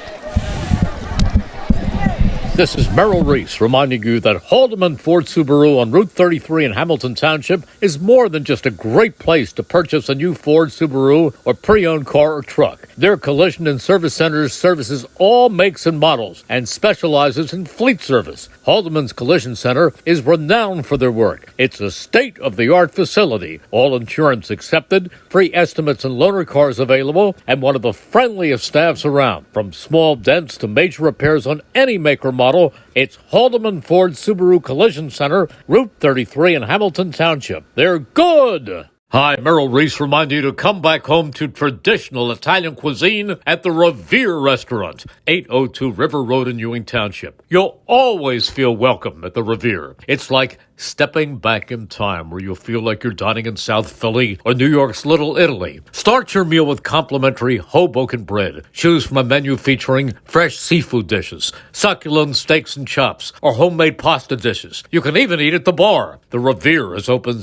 This is Merrill Reese reminding you that Haldeman Ford Subaru on Route 33 in Hamilton Township is more than just a great place to purchase a new Ford Subaru or pre-owned car or truck. Their collision and service centers services all makes and models and specializes in fleet service. Haldeman's Collision Center is renowned for their work. It's a state-of-the-art facility, all insurance accepted, free estimates and loaner cars available, and one of the friendliest staffs around. From small dents to major repairs on any make or model, it's Haldeman Ford Subaru Collision Center, Route 33 in Hamilton Township. They're good! Hi, Merrill Reese reminding you to come back home to traditional Italian cuisine at the Revere Restaurant, 802 River Road in Ewing Township. You'll always feel welcome at the Revere. It's like stepping back in time, where you'll feel like you're dining in South Philly or New York's Little Italy. Start your meal with complimentary Hoboken bread. Choose from a menu featuring fresh seafood dishes, succulent steaks and chops, or homemade pasta dishes. You can even eat at the bar. The Revere is open 7